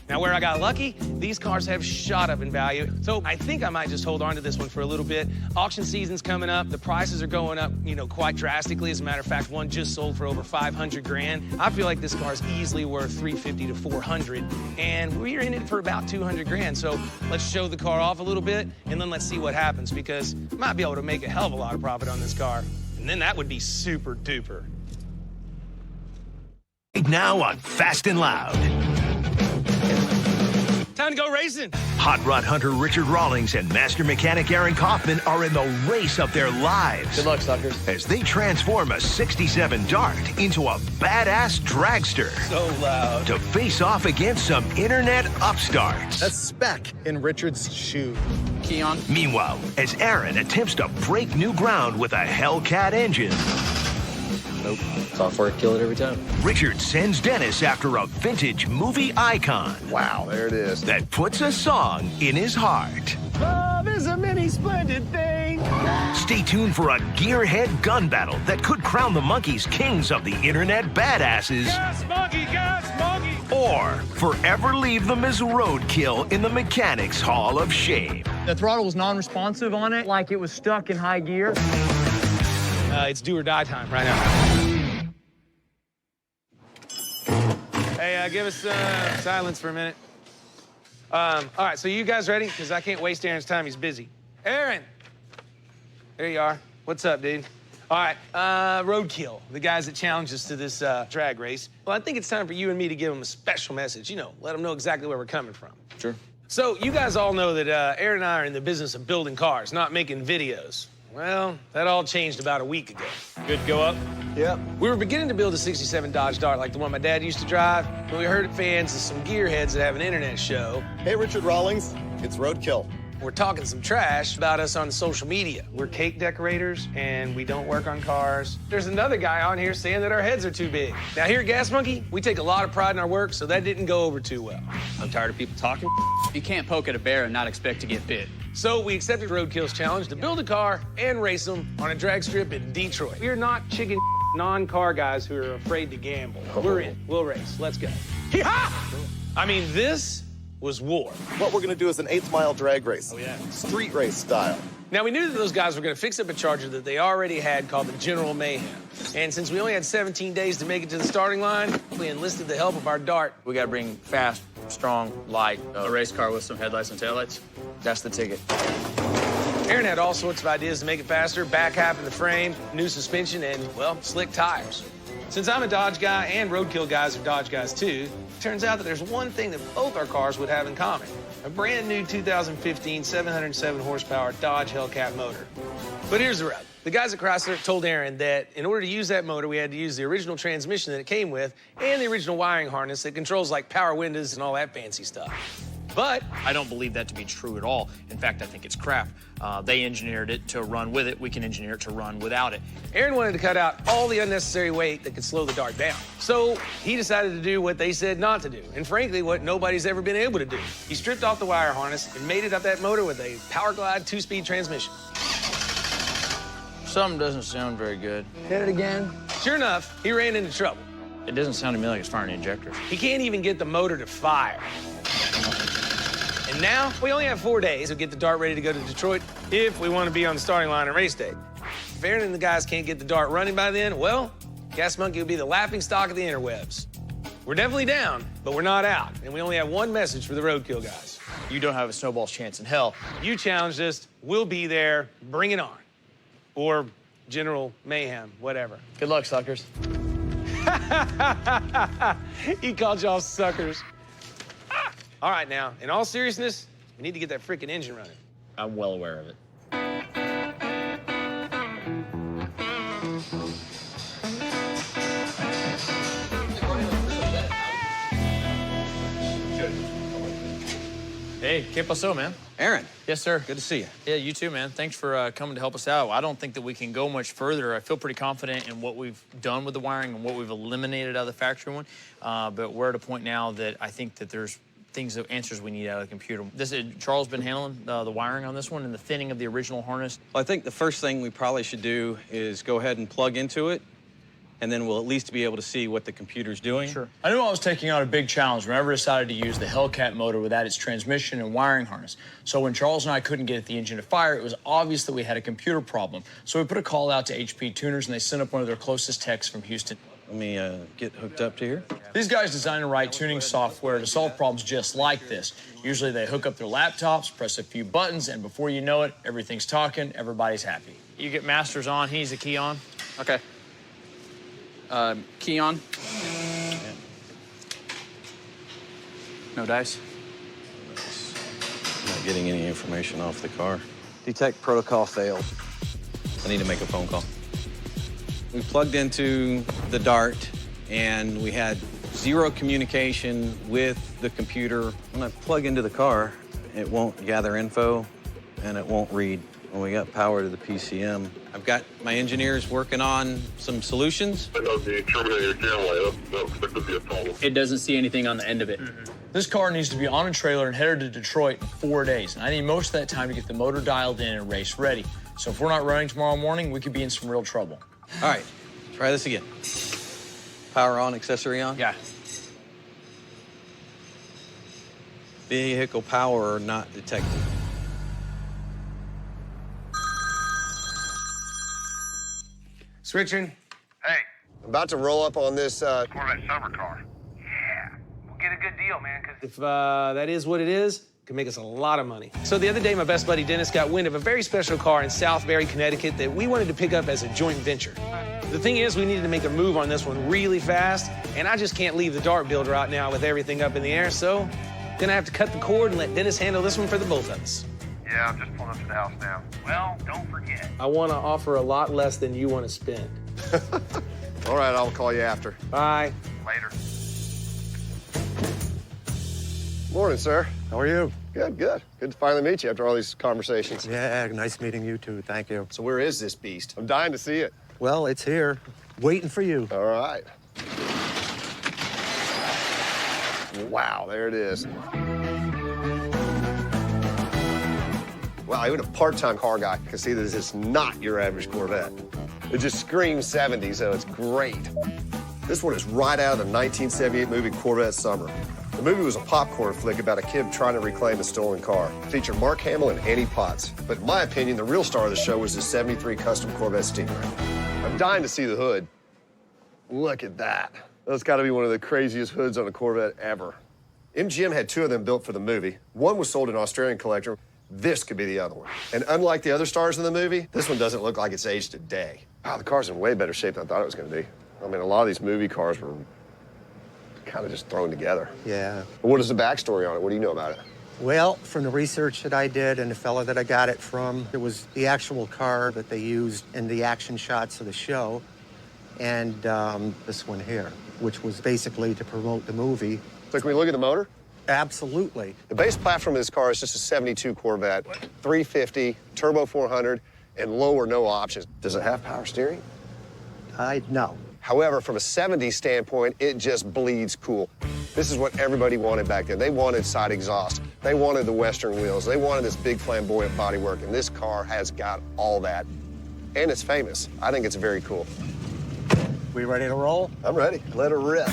Now, where I got lucky, these cars have shot up in value, so I think I might just hold on to this one for a little bit. Auction season's coming up. The prices are going up, you know, quite drastically. As a matter of fact, one just sold for over 500 grand. I feel like this car's easily worth 350 to 400, and we're in it for about 200 grand. So let's show the car off a little bit, and then let's see what happens, because I might be able to make a hell of a lot of profit on this car, and then that would be super duper. Now on Fast and Loud. Time to go racing. Hot rod hunter Richard Rawlings and master mechanic Aaron Kaufman are in the race of their lives. Good luck, suckers. As they transform a 67 Dart into a badass dragster. So loud. To face off against some internet upstarts. That's spec in Richard's shoe. Keon. Meanwhile, as Aaron attempts to break new ground with a Hellcat engine. Nope. Software kill it every time. Richard sends Dennis after a vintage movie icon. Wow, there it is. That puts a song in his heart. Love is a many splendid thing. Stay tuned for a gearhead gun battle that could crown the monkeys kings of the internet badasses. Gas monkey, gas monkey. Or forever leave them as roadkill in the Mechanics Hall of Shame. The throttle was non-responsive on it, like it was stuck in high gear. It's do or die time right now. Hey, give us silence for a minute. All right, so you guys ready? Because I can't waste Aaron's time. He's busy. Aaron! There you are. What's up, dude? All right, Roadkill, the guys that challenged us to this drag race. Well, I think it's time for you and me to give them a special message. You know, let them know exactly where we're coming from. Sure. So you guys all know that Aaron and I are in the business of building cars, not making videos. Well, that all changed about a week ago. Good go up? Yep. We were beginning to build a 67 Dodge Dart like the one my dad used to drive, when we heard fans of some gearheads that have an internet show. Hey, Richard Rawlings, it's Roadkill. We're talking some trash about us on social media. We're cake decorators, and we don't work on cars. There's another guy on here saying that our heads are too big. Now, here at Gas Monkey, we take a lot of pride in our work, so that didn't go over too well. I'm tired of people talking. You can't poke at a bear and not expect to get bit. So we accepted Roadkill's challenge to build a car and race them on a drag strip in Detroit. We're not chicken non-car guys who are afraid to gamble. We're in. We'll race. Let's go. Hee-haw! I mean, this was war. What we're gonna do is an 8th mile drag race. Oh, yeah. Street race style. Now, we knew that those guys were going to fix up a Charger that they already had called the General Mayhem. And since we only had 17 days to make it to the starting line, we enlisted the help of our Dart. We got to bring fast, strong, light, a race car with some headlights and taillights. That's the ticket. Aaron had all sorts of ideas to make it faster, back half in the frame, new suspension, and, well, slick tires. Since I'm a Dodge guy and Roadkill guys are Dodge guys too, it turns out that there's one thing that both our cars would have in common. A brand new 2015 707 horsepower Dodge Hellcat motor. But here's the rub. The guys at Chrysler told Aaron that in order to use that motor, we had to use the original transmission that it came with and the original wiring harness that controls like power windows and all that fancy stuff. But I don't believe that to be true at all. In fact, I think it's crap. They engineered it to run with it. We can engineer it to run without it. Aaron wanted to cut out all the unnecessary weight that could slow the Dart down. So he decided to do what they said not to do, and frankly, what nobody's ever been able to do. He stripped off the wire harness and mated up that motor with a Power Glide 2-speed transmission. Something doesn't sound very good. Hit it again. Sure enough, he ran into trouble. It doesn't sound to me like it's firing injectors. He can't even get the motor to fire. And now, we only have 4 days to get the Dart ready to go to Detroit if we want to be on the starting line on race day. If Aaron and the guys can't get the Dart running by then, well, Gas Monkey will be the laughing stock of the interwebs. We're definitely down, but we're not out. And we only have one message for the Roadkill guys. You don't have a snowball's chance in hell. You challenged us, we'll be there, bring it on. Or General Mayhem, whatever. Good luck, suckers. He called y'all suckers. All right, now, in all seriousness, we need to get that freaking engine running. I'm well aware of it. Hey, ¿qué pasó, man? Aaron. Yes, sir. Good to see you. Yeah, you too, man. Thanks for coming to help us out. I don't think that we can go much further. I feel pretty confident in what we've done with the wiring and what we've eliminated out of the factory one. But we're at a point now that I think that there's answers we need out of the computer. Charles been handling the wiring on this one and the thinning of the original harness. Well, I think the first thing we probably should do is go ahead and plug into it, and then we'll at least be able to see what the computer's doing. Sure. I knew I was taking on a big challenge whenever I decided to use the Hellcat motor without its transmission and wiring harness. So when Charles and I couldn't get the engine to fire, it was obvious that we had a computer problem. So we put a call out to HP Tuners, and they sent up one of their closest techs from Houston. Let me get hooked up to here. These guys design and write tuning software to solve problems just like this. Usually they hook up their laptops, press a few buttons, and before you know it, everything's talking, everybody's happy. You get masters on, he's a key on. Okay. Key on. Yeah. No dice. Not getting any information off the car. Detect protocol failed. I need to make a phone call. We plugged into the Dart, and we had zero communication with the computer. When I plug into the car, it won't gather info, and it won't read. When we got power to the PCM, I've got my engineers working on some solutions. It doesn't see anything on the end of it. This car needs to be on a trailer and headed to Detroit in 4 days. And I need most of that time to get the motor dialed in and race ready. So if we're not running tomorrow morning, we could be in some real trouble. All right, try this again. Power on, accessory on? Yeah. Vehicle power not detected. Switching. Hey. I'm about to roll up on this Corvette summer car. Yeah. We'll get a good deal, man, because If that is what it is, it can make us a lot of money. So the other day, my best buddy Dennis got wind of a very special car in Southbury, Connecticut that we wanted to pick up as a joint venture. The thing is, we needed to make a move on this one really fast, and I just can't leave the Dart builder out now with everything up in the air, so gonna have to cut the cord and let Dennis handle this one for the both of us. yeah, I'm just pulling up to the house now. Well, don't forget. I want to offer a lot less than you want to spend. All right, I'll call you after. Bye. Later. Morning, sir. How are you? Good, good. Good to finally meet you after all these conversations. Yeah, nice meeting you too. Thank you. So where is this beast? I'm dying to see it. Well, it's here, waiting for you. All right. Wow, there it is. Wow, even a part-time car guy can see that this is not your average Corvette. It just screams 70, so it's great. This one is right out of the 1978 movie Corvette Summer. The movie was a popcorn flick about a kid trying to reclaim a stolen car. It featured Mark Hamill and Annie Potts. But in my opinion, the real star of the show was the 73 custom Corvette Stingray. I'm dying to see the hood. Look at that. That's got to be one of the craziest hoods on a Corvette ever. MGM had 2 of them built for the movie. One was sold to an Australian collector. This could be the other one. And unlike the other stars in the movie, this one doesn't look like it's aged a day. Wow, the car's in way better shape than I thought it was going to be. I mean, a lot of these movie cars were kind of just thrown together. Yeah. What is the backstory on it? What do you know about it? Well, from the research that I did and the fellow that I got it from, it was the actual car that they used in the action shots of the show, and this one here, which was basically to promote the movie. So can we look at the motor? Absolutely. The base platform of this car is just a 72 Corvette, 350, turbo 400, and low or no options. Does it have power steering? No. However, from a 70s standpoint, it just bleeds cool. This is what everybody wanted back then. They wanted side exhaust. They wanted the Western wheels. They wanted this big flamboyant bodywork, and this car has got all that. And it's famous. I think it's very cool. We ready to roll? I'm ready. Let her rip.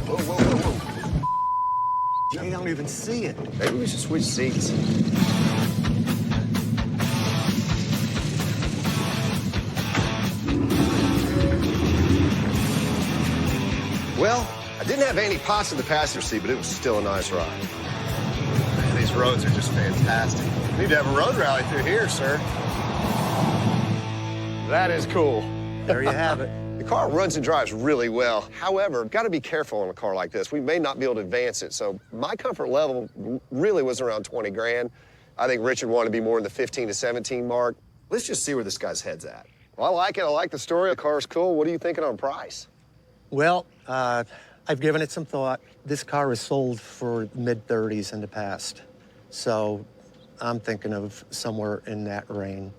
Whoa, whoa, whoa, whoa. You don't even see it. Maybe we should switch seats. Well, I didn't have Annie Potts in the passenger seat, but it was still a nice ride. Man, these roads are just fantastic. We need to have a road rally through here, sir. That is cool. There you have it. The car runs and drives really well. However, got to be careful on a car like this. We may not be able to advance it. So my comfort level really was around 20 grand. I think Richard wanted to be more in the 15 to 17 mark. Let's just see where this guy's head's at. Well, I like it. I like the story. The car's cool. What are you thinking on price? Well, I've given it some thought. This car is sold for mid-30s in the past. So I'm thinking of somewhere in that range.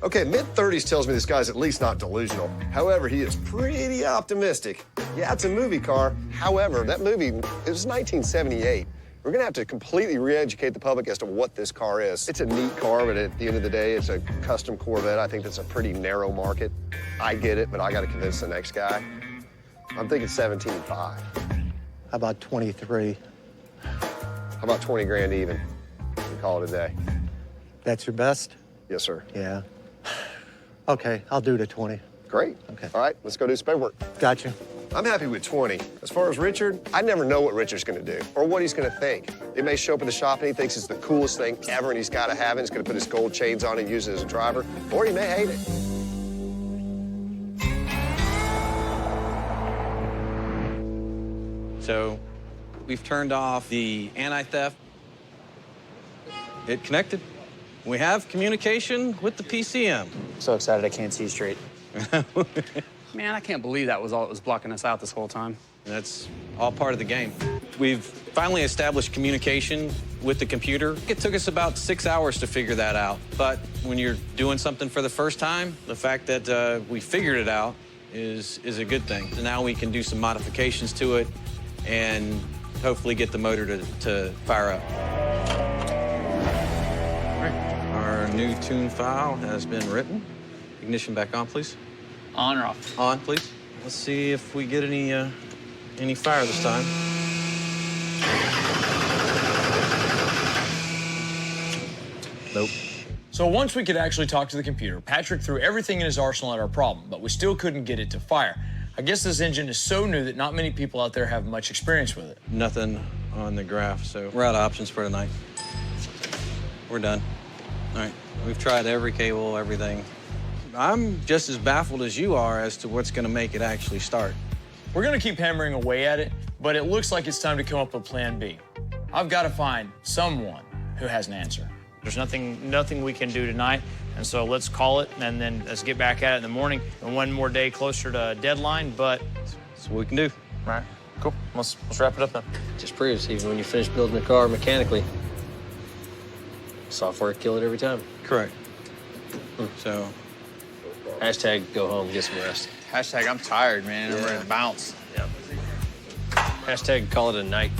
Okay, mid-30s tells me this guy's at least not delusional. However, he is pretty optimistic. Yeah, it's a movie car. However, that movie, it was 1978. We're gonna have to completely re-educate the public as to what this car is. It's a neat car, but at the end of the day, it's a custom Corvette. I think that's a pretty narrow market. I get it, but I gotta convince the next guy. I'm thinking 17.5. How about 23? How about 20 grand even? We call it a day. That's your best? Yes, sir. Yeah. Okay, I'll do the 20. Great. Okay. All right, let's go do some paperwork. Gotcha. I'm happy with 20. As far as Richard, I never know what Richard's gonna do or what he's gonna think. It may show up at the shop and he thinks it's the coolest thing ever and he's gotta have it. He's gonna put his gold chains on and use it as a driver, or he may hate it. So we've turned off the anti-theft. It connected. We have communication with the PCM. So excited I can't see straight. Man, I can't believe that was all that was blocking us out this whole time. That's all part of the game. We've finally established communication with the computer. It took us about 6 hours to figure that out. But when you're doing something for the first time, the fact that we figured it out is a good thing. So now we can do some modifications to it and hopefully get the motor to fire up. All right, our new tune file has been written. Ignition back on, please. On or off? On, please. Let's see if we get any fire this time. Nope. So once we could actually talk to the computer, Patrick threw everything in his arsenal at our problem, but we still couldn't get it to fire. I guess this engine is so new that not many people out there have much experience with it. Nothing on the graph, so we're out of options for tonight. We're done. All right, we've tried every cable, everything. I'm just as baffled as you are as to what's gonna make it actually start. We're gonna keep hammering away at it, but it looks like it's time to come up with plan B. I've got to find someone who has an answer. There's nothing we can do tonight, and so let's call it, and then let's get back at it in the morning. And one more day closer to deadline, but that's what we can do. All right, cool. Let's wrap it up then. Just proves even when you finish building a car mechanically, software kill it every time. Correct. So, hashtag go home, get some rest. Hashtag I'm tired, man. I'm ready to bounce. Yep. Hashtag call it a night.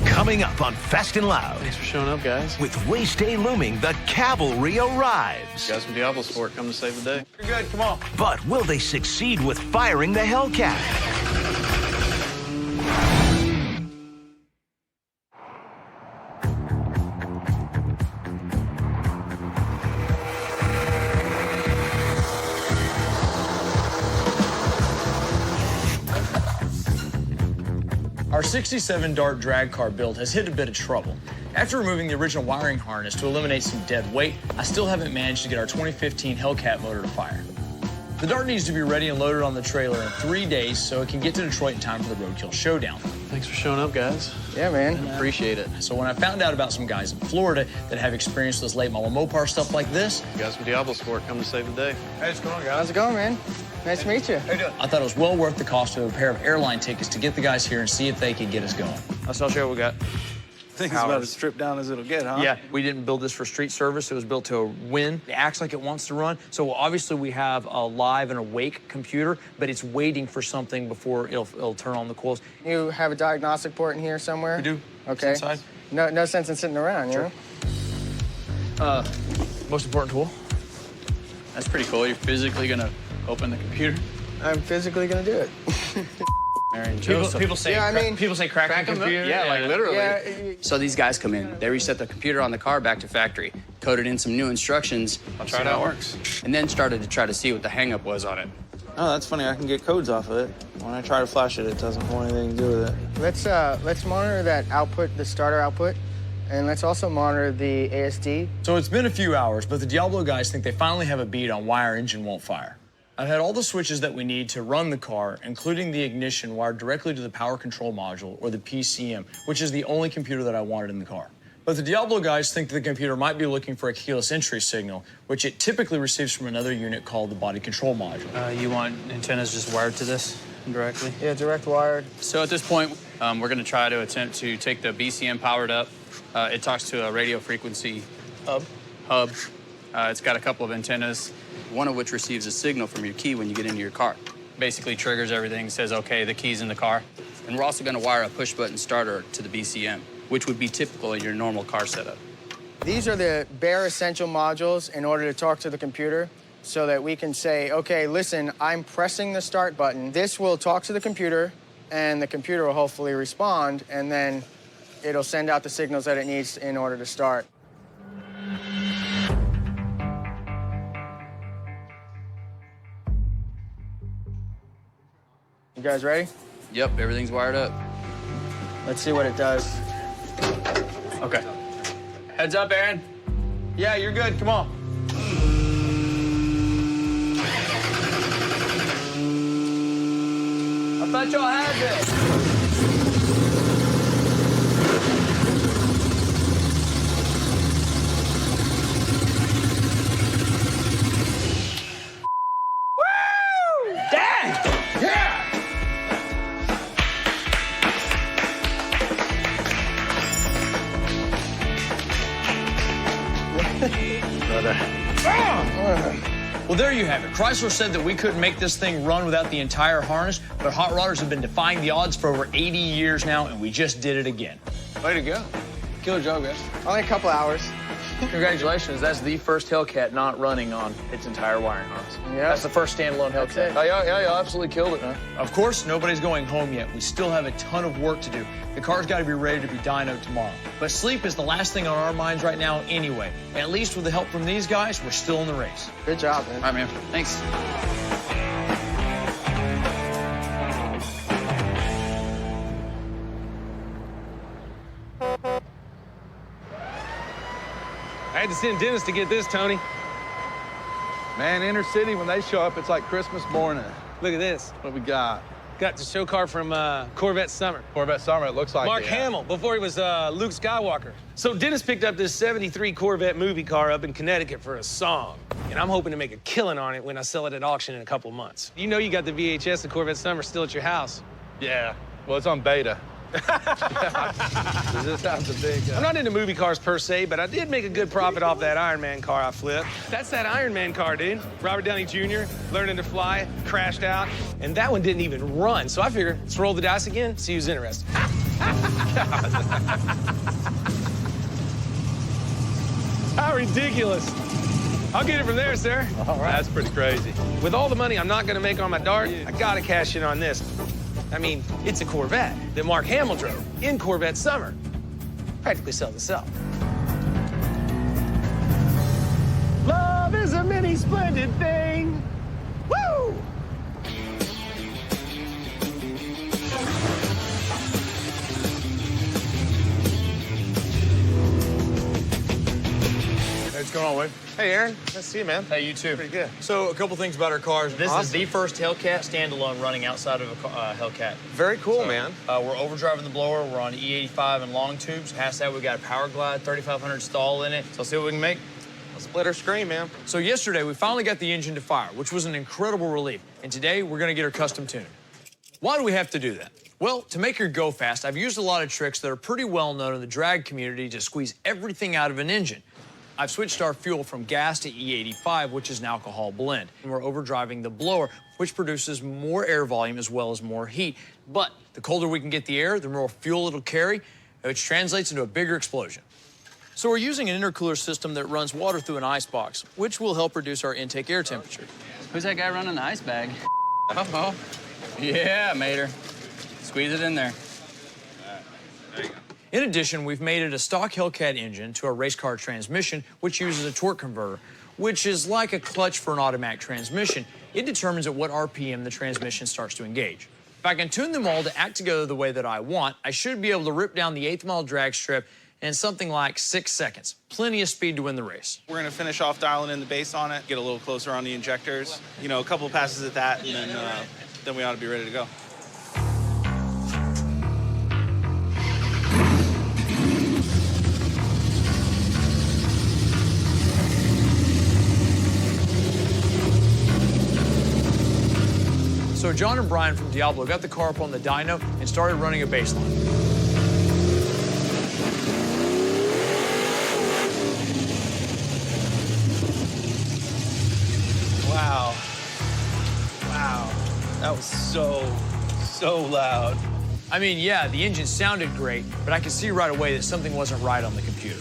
Coming Coming up on Fast and Loud. Thanks for showing up, guys. With race day looming, the cavalry arrives. Got some Diablo sport. Come to save the day. You're good, come on. But will they succeed with firing the Hellcat? Our 67 Dart drag car build has hit a bit of trouble. After removing the original wiring harness to eliminate some dead weight, I still haven't managed to get our 2015 Hellcat motor to fire. The Dart needs to be ready and loaded on the trailer in 3 days so it can get to Detroit in time for the Roadkill Showdown. Thanks for showing up, guys. Yeah, man. Appreciate it. So when I found out about some guys in Florida that have experience with this late model Mopar stuff like this, Got some Diablo sport. Come to save the day. Hey, what's going on, guys? How's it going, man? Nice to meet you. How you doing? I thought it was well worth the cost of a pair of airline tickets to get the guys here and see if they could get us going. I'll show you what we got. I think it's about as stripped down as it'll get, huh? Yeah, we didn't build this for street service. It was built to win. It acts like it wants to run. So obviously we have a live and awake computer, but it's waiting for something before it'll turn on the coils. You have a diagnostic port in here somewhere? We do. Okay. It's inside. No sense in sitting around, you know? Most important tool. That's pretty cool. You're physically gonna open the computer. I'm physically gonna do it. People say crack the computer. Yeah, like literally. Yeah, So these guys come in, they reset the computer on the car back to factory, coded in some new instructions. I'll try it out. How it works. And then started to try to see what the hang up was on it. Oh, that's funny. I can get codes off of it. When I try to flash it, it doesn't want anything to do with it. let's monitor that output, the starter output, and let's also monitor the ASD. So it's been a few hours, but the Diablo guys think they finally have a beat on why our engine won't fire. I've had all the switches that we need to run the car, including the ignition wired directly to the power control module, or the PCM, which is the only computer that I wanted in the car. But the Diablo guys think the computer might be looking for a keyless entry signal, which it typically receives from another unit called the body control module. You want antennas just wired to this directly? Yeah, direct wired. So at this point, we're gonna try to attempt to take the BCM powered up. It talks to a radio frequency hub. It's got a couple of antennas, One of which receives a signal from your key when you get into your car. basically triggers everything, says, okay, the key's in the car. And we're also gonna wire a push-button starter to the BCM, which would be typical in your normal car setup. These are the bare essential modules in order to talk to the computer so that we can say, okay, listen, I'm pressing the start button. This will talk to the computer, and the computer will hopefully respond, and then it'll send out the signals that it needs in order to start. You guys ready? Yep, everything's wired up. Let's see what it does. Okay. Heads up, Aaron. Yeah, you're good. Come on. I thought y'all had this. Well, there you have it. Chrysler said that we couldn't make this thing run without the entire harness, but hot rodders have been defying the odds for over 80 years now, and we just did it again. Way to go. Killer job, guys. Only a couple hours. Congratulations. That's the first Hellcat not running on its entire wiring harness. Yeah. That's the first standalone Hellcat. Yeah, you absolutely killed it, man. Of course, nobody's going home yet. We still have a ton of work to do. The car's got to be ready to be dynoed tomorrow. But sleep is the last thing on our minds right now anyway. At least with the help from these guys, we're still in the race. Good job, man. All right, man. Thanks. I had to send Dennis to get this, Tony. Man, inner city, when they show up, it's like Christmas morning. Look at this. What we got? Got the show car from Corvette Summer. Corvette Summer, it looks like Mark it. Hamill, before he was Luke Skywalker. So Dennis picked up this 73 Corvette movie car up in Connecticut for a song. And I'm hoping to make a killing on it when I sell it at auction in a couple of months. You know you got the VHS of Corvette Summer still at your house. Yeah, well, it's on beta. Does this have the big... I'm not into movie cars per se, but I did make a good profit off that Iron Man car I flipped. That's that Iron Man car, dude. Robert Downey Jr., learning to fly, crashed out, and that one didn't even run. So I figured, let's roll the dice again, see who's interested. How ridiculous. I'll get it from there, sir. All right. That's pretty crazy. With all the money I'm not going to make on my Dart, I got to cash in on this. I mean, it's a Corvette that Mark Hamill drove in Corvette Summer. Practically sells itself. Love is a many splendid thing. Woo! Hey, what's going on, Wade? Hey, Aaron. Nice to see you, man. Hey, you too. Pretty good. So, a couple things about our cars. This Awesome. is the first Hellcat standalone running outside of a Hellcat. Very cool, man. We're overdriving the blower. We're on E85 and long tubes. Past that, we got a Power Glide 3500 stall in it. So, let's see what we can make. A splitter screen, man. So, yesterday, we finally got the engine to fire, which was an incredible relief. And today, we're going to get her custom tuned. Why do we have to do that? Well, to make her go fast, I've used a lot of tricks that are pretty well known in the drag community to squeeze everything out of an engine. I've switched our fuel from gas to E85, which is an alcohol blend. And we're overdriving the blower, which produces more air volume as well as more heat. But the colder we can get the air, the more fuel it'll carry, which translates into a bigger explosion. So we're using an intercooler system that runs water through an ice box, which will help reduce our intake air temperature. Who's that guy running the ice bag? Uh-oh. Yeah, Mater. Squeeze it in there. In addition, we've made it a stock Hellcat engine to a race car transmission, which uses a torque converter, which is like a clutch for an automatic transmission. It determines at what RPM the transmission starts to engage. If I can tune them all to act together the way that I want, I should be able to rip down the 8th mile drag strip in something like 6 seconds. Plenty of speed to win the race. We're gonna finish off dialing in the base on it, get a little closer on the injectors. You know, a couple passes at that, and then we ought to be ready to go. So John and Brian from Diablo got the car up on the dyno and started running a baseline. Wow. Wow. That was so loud. I mean, yeah, the engine sounded great, but I could see right away that something wasn't right on the computer.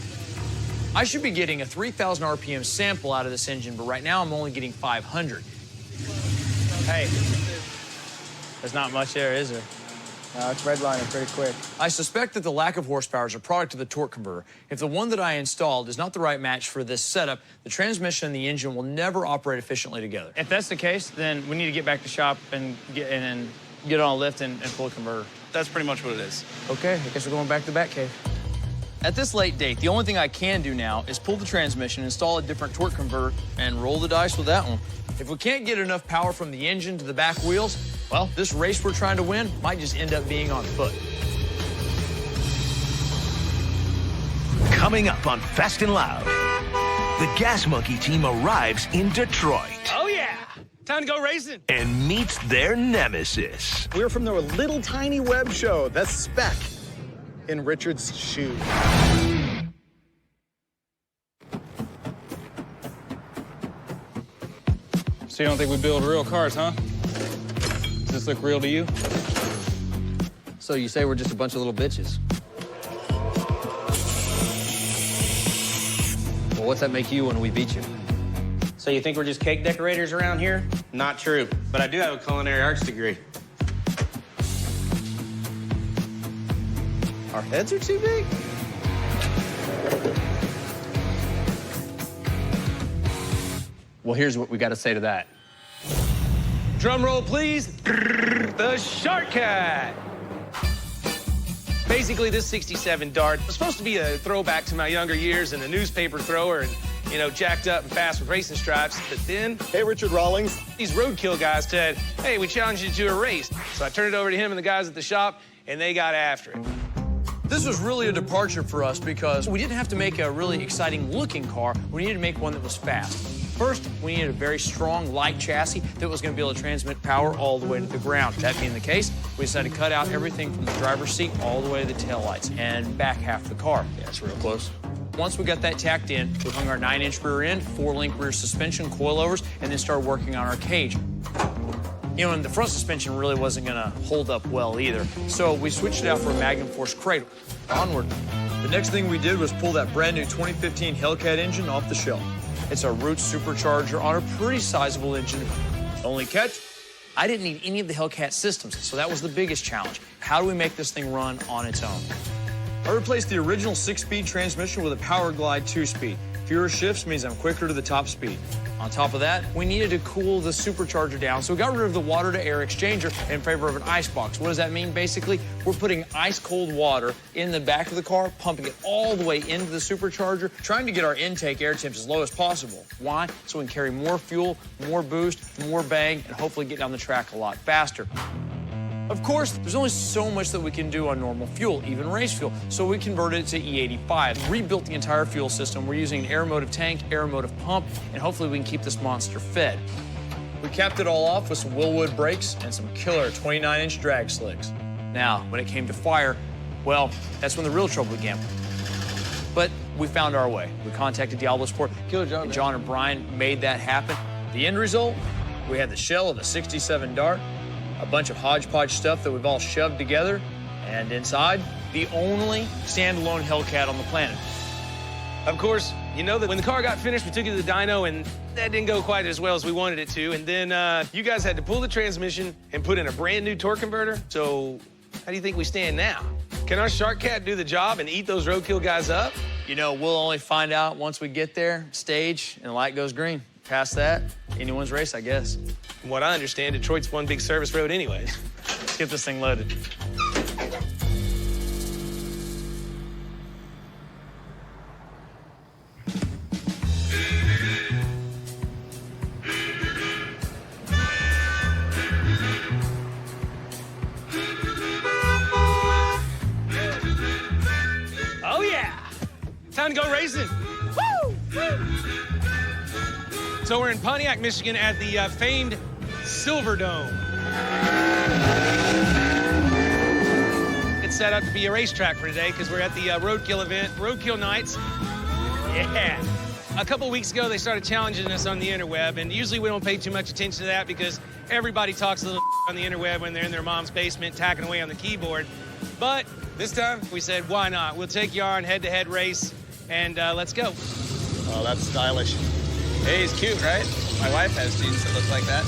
I should be getting a 3,000 RPM sample out of this engine, but right now I'm only getting 500. Hey, there's not much there, is there? No, it's redlining pretty quick. I suspect that the lack of horsepower is a product of the torque converter. If the one that I installed is not the right match for this setup, the transmission and the engine will never operate efficiently together. If that's the case, then we need to get back to shop and get on a lift and pull a converter. That's pretty much what it is. Okay, I guess we're going back to the Batcave. At this late date, the only thing I can do now is pull the transmission, install a different torque converter, and roll the dice with that one. If we can't get enough power from the engine to the back wheels, well, this race we're trying to win might just end up being on foot. Coming up on Fast and Loud, the Gas Monkey team arrives in Detroit Oh, yeah. Time to go racing. and meets their nemesis. We're from the little tiny web show. That's Spec in Richard's shoe. So you don't think we build real cars, huh? Does this look real to you? So you say we're just a bunch of little bitches? Well, what's that make you when we beat you? So you think we're just cake decorators around here? Not true, but I do have a culinary arts degree. Our heads are too big? Well, here's what we got to say to that. Drum roll, please. The Shark Cat. Basically, this 67 Dart was supposed to be a throwback to my younger years and a newspaper thrower and, you know, jacked up and fast with racing stripes. But then... Hey, Richard Rawlings. These roadkill guys said, hey, we challenge you to a race. So I turned it over to him and the guys at the shop, and they got after it. This was really a departure for us because we didn't have to make a really exciting looking car. We needed to make one that was fast. First, we needed a very strong, light chassis that was going to be able to transmit power all the way to the ground. That being the case, we decided to cut out everything from the driver's seat all the way to the taillights and back half the car. Yeah, it's real close. Once we got that tacked in, we hung our 9-inch rear end, 4-link rear suspension, coilovers, and then started working on our cage. You know, and the front suspension really wasn't gonna hold up well either. So we switched it out for a Magnum Force cradle. Onward. The next thing we did was pull that brand new 2015 Hellcat engine off the shelf. It's a Roots supercharger on a pretty sizable engine. Only catch, I didn't need any of the Hellcat systems, so that was the biggest challenge. How do we make this thing run on its own? I replaced the original 6-speed transmission with a Power Glide 2-speed. Fewer shifts means I'm quicker to the top speed. On top of that, we needed to cool the supercharger down, so we got rid of the water-to-air exchanger in favor of an ice box. What does that mean? Basically, we're putting ice-cold water in the back of the car, pumping it all the way into the supercharger, trying to get our intake air temps as low as possible. Why? So we can carry more fuel, more boost, more bang, and hopefully get down the track a lot faster. Of course, there's only so much that we can do on normal fuel, even race fuel, so we converted it to E85, rebuilt the entire fuel system. We're using an aeromotive tank, aeromotive pump, and hopefully we can keep this monster fed. We capped it all off with some Willwood brakes and some killer 29-inch drag slicks. Now, when it came to fire, well, that's when the real trouble began. But we found our way. We contacted Diablo Sport, and John and Brian made that happen. The end result, we had the shell of a 67 Dart, a bunch of hodgepodge stuff that we've all shoved together, and inside, the only standalone Hellcat on the planet. Of course, you know that when the car got finished, we took it to the dyno, and that didn't go quite as well as we wanted it to. And then you guys had to pull the transmission and put in a brand new torque converter. So how do you think we stand now? Can our Shark Cat do the job and eat those roadkill guys up? You know, we'll only find out once we get there, stage, and the light goes green. Past that, anyone's race, I guess. From what I understand, Detroit's one big service road anyways. Let's get this thing loaded. Oh, yeah. Time to go racing. Woo! Woo! So we're in Pontiac, Michigan at the famed Silver Dome. It's set up to be a racetrack for today because we're at the Roadkill event, Roadkill Nights. Yeah. A couple weeks ago, they started challenging us on the interweb, and usually we don't pay too much attention to that because everybody talks a little on the interweb when they're in their mom's basement tacking away on the keyboard. But this time, we said, why not? We'll take you on head-to-head race, and let's go. Oh, that's stylish. Hey, he's cute, right? My wife has jeans that look like that.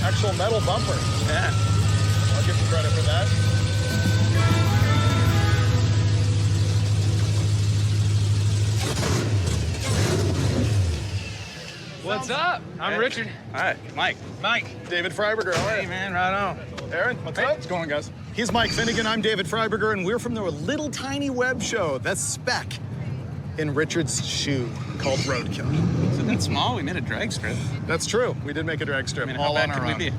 Actual metal bumper. Yeah. I'll give him credit for that. What's up? I'm Richard. Hi, Mike. Mike. David Freiberger. Hey, man, right on. Aaron, what's up? What's going on, guys? He's Mike Finnegan. I'm David Freiberger, and we're from the little tiny web show, that's Spec, in Richard's shoe called Roadkill. Something small, we made a drag strip. That's true. We did make a drag strip. I mean, all how bad on our could own. we be?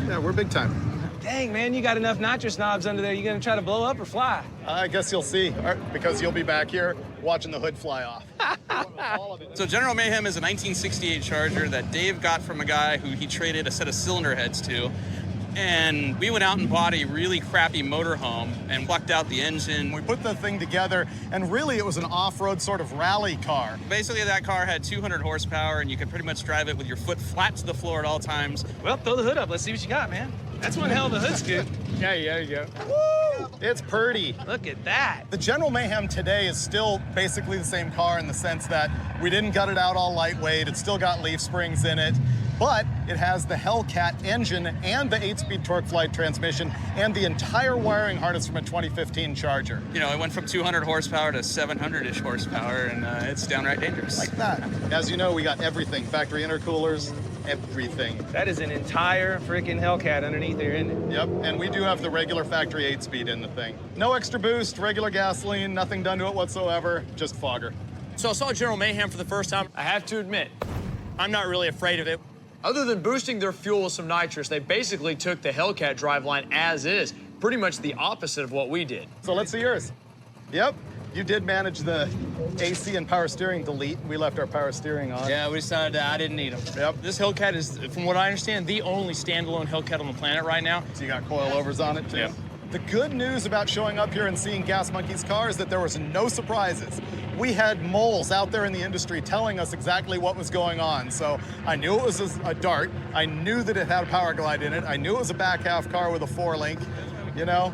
Yeah, we're big time. Dang, man, you got enough nitrous knobs under there. You gonna try to blow up or fly? I guess you'll see, because you'll be back here watching the hood fly off. So General Mayhem is a 1968 Charger that Dave got from a guy who he traded a set of cylinder heads to. And we went out and bought a really crappy motorhome and plucked out the engine. We put the thing together, and really it was an off-road sort of rally car. Basically, that car had 200 horsepower, and you could pretty much drive it with your foot flat to the floor at all times. Well, throw the hood up. Let's see what you got, man. That's one hell of a hood scoop. Yeah, there you go. Woo! It's purty. Look at that. The General Mayhem today is still basically the same car in the sense that we didn't gut it out all lightweight. It's still got leaf springs in it, but it has the Hellcat engine and the 8-speed torque flight transmission and the entire wiring harness from a 2015 Charger. You know, it went from 200 horsepower to 700-ish horsepower, and it's downright dangerous. Like that. As you know, we got everything. Factory intercoolers, everything. That is an entire freaking Hellcat underneath there, isn't it? Yep, and we do have the regular factory 8-speed in the thing. No extra boost, regular gasoline, nothing done to it whatsoever, just fogger. So I saw General Mayhem for the first time. I have to admit, I'm not really afraid of it. Other than boosting their fuel with some nitrous, they basically took the Hellcat driveline as is, pretty much the opposite of what we did. So let's see yours. Yep, you did manage the AC and power steering delete. We left our power steering on. Yeah, we decided that I didn't need them. Yep. This Hellcat is, from what I understand, the only standalone Hellcat on the planet right now. So you got coilovers on it, too? Yep. The good news about showing up here and seeing Gas Monkey's car is that there was no surprises. We had moles out there in the industry telling us exactly what was going on. So I knew it was a Dart. I knew that it had a Power Glide in it. I knew it was a back half car with a 4-link, you know?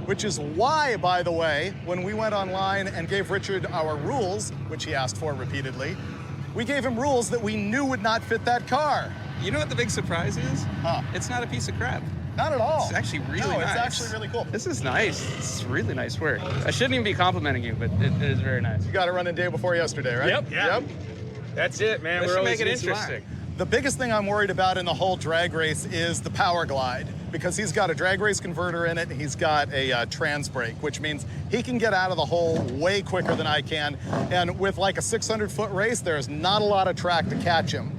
Which is why, by the way, when we went online and gave Richard our rules, which he asked for repeatedly, we gave him rules that we knew would not fit that car. You know what the big surprise is? Huh. It's not a piece of crap. Not at all. It's actually really no, nice. It's actually really cool. This is nice. It's really nice work. I shouldn't even be complimenting you, but it is very nice. You got it running day before yesterday, right? Yep. That's it, man. That We're should always make it using interesting. The biggest thing I'm worried about in the whole drag race is the Power Glide, because he's got a drag race converter in it, and he's got a trans brake, which means he can get out of the hole way quicker than I can. And with like a 600-foot race, there's not a lot of track to catch him.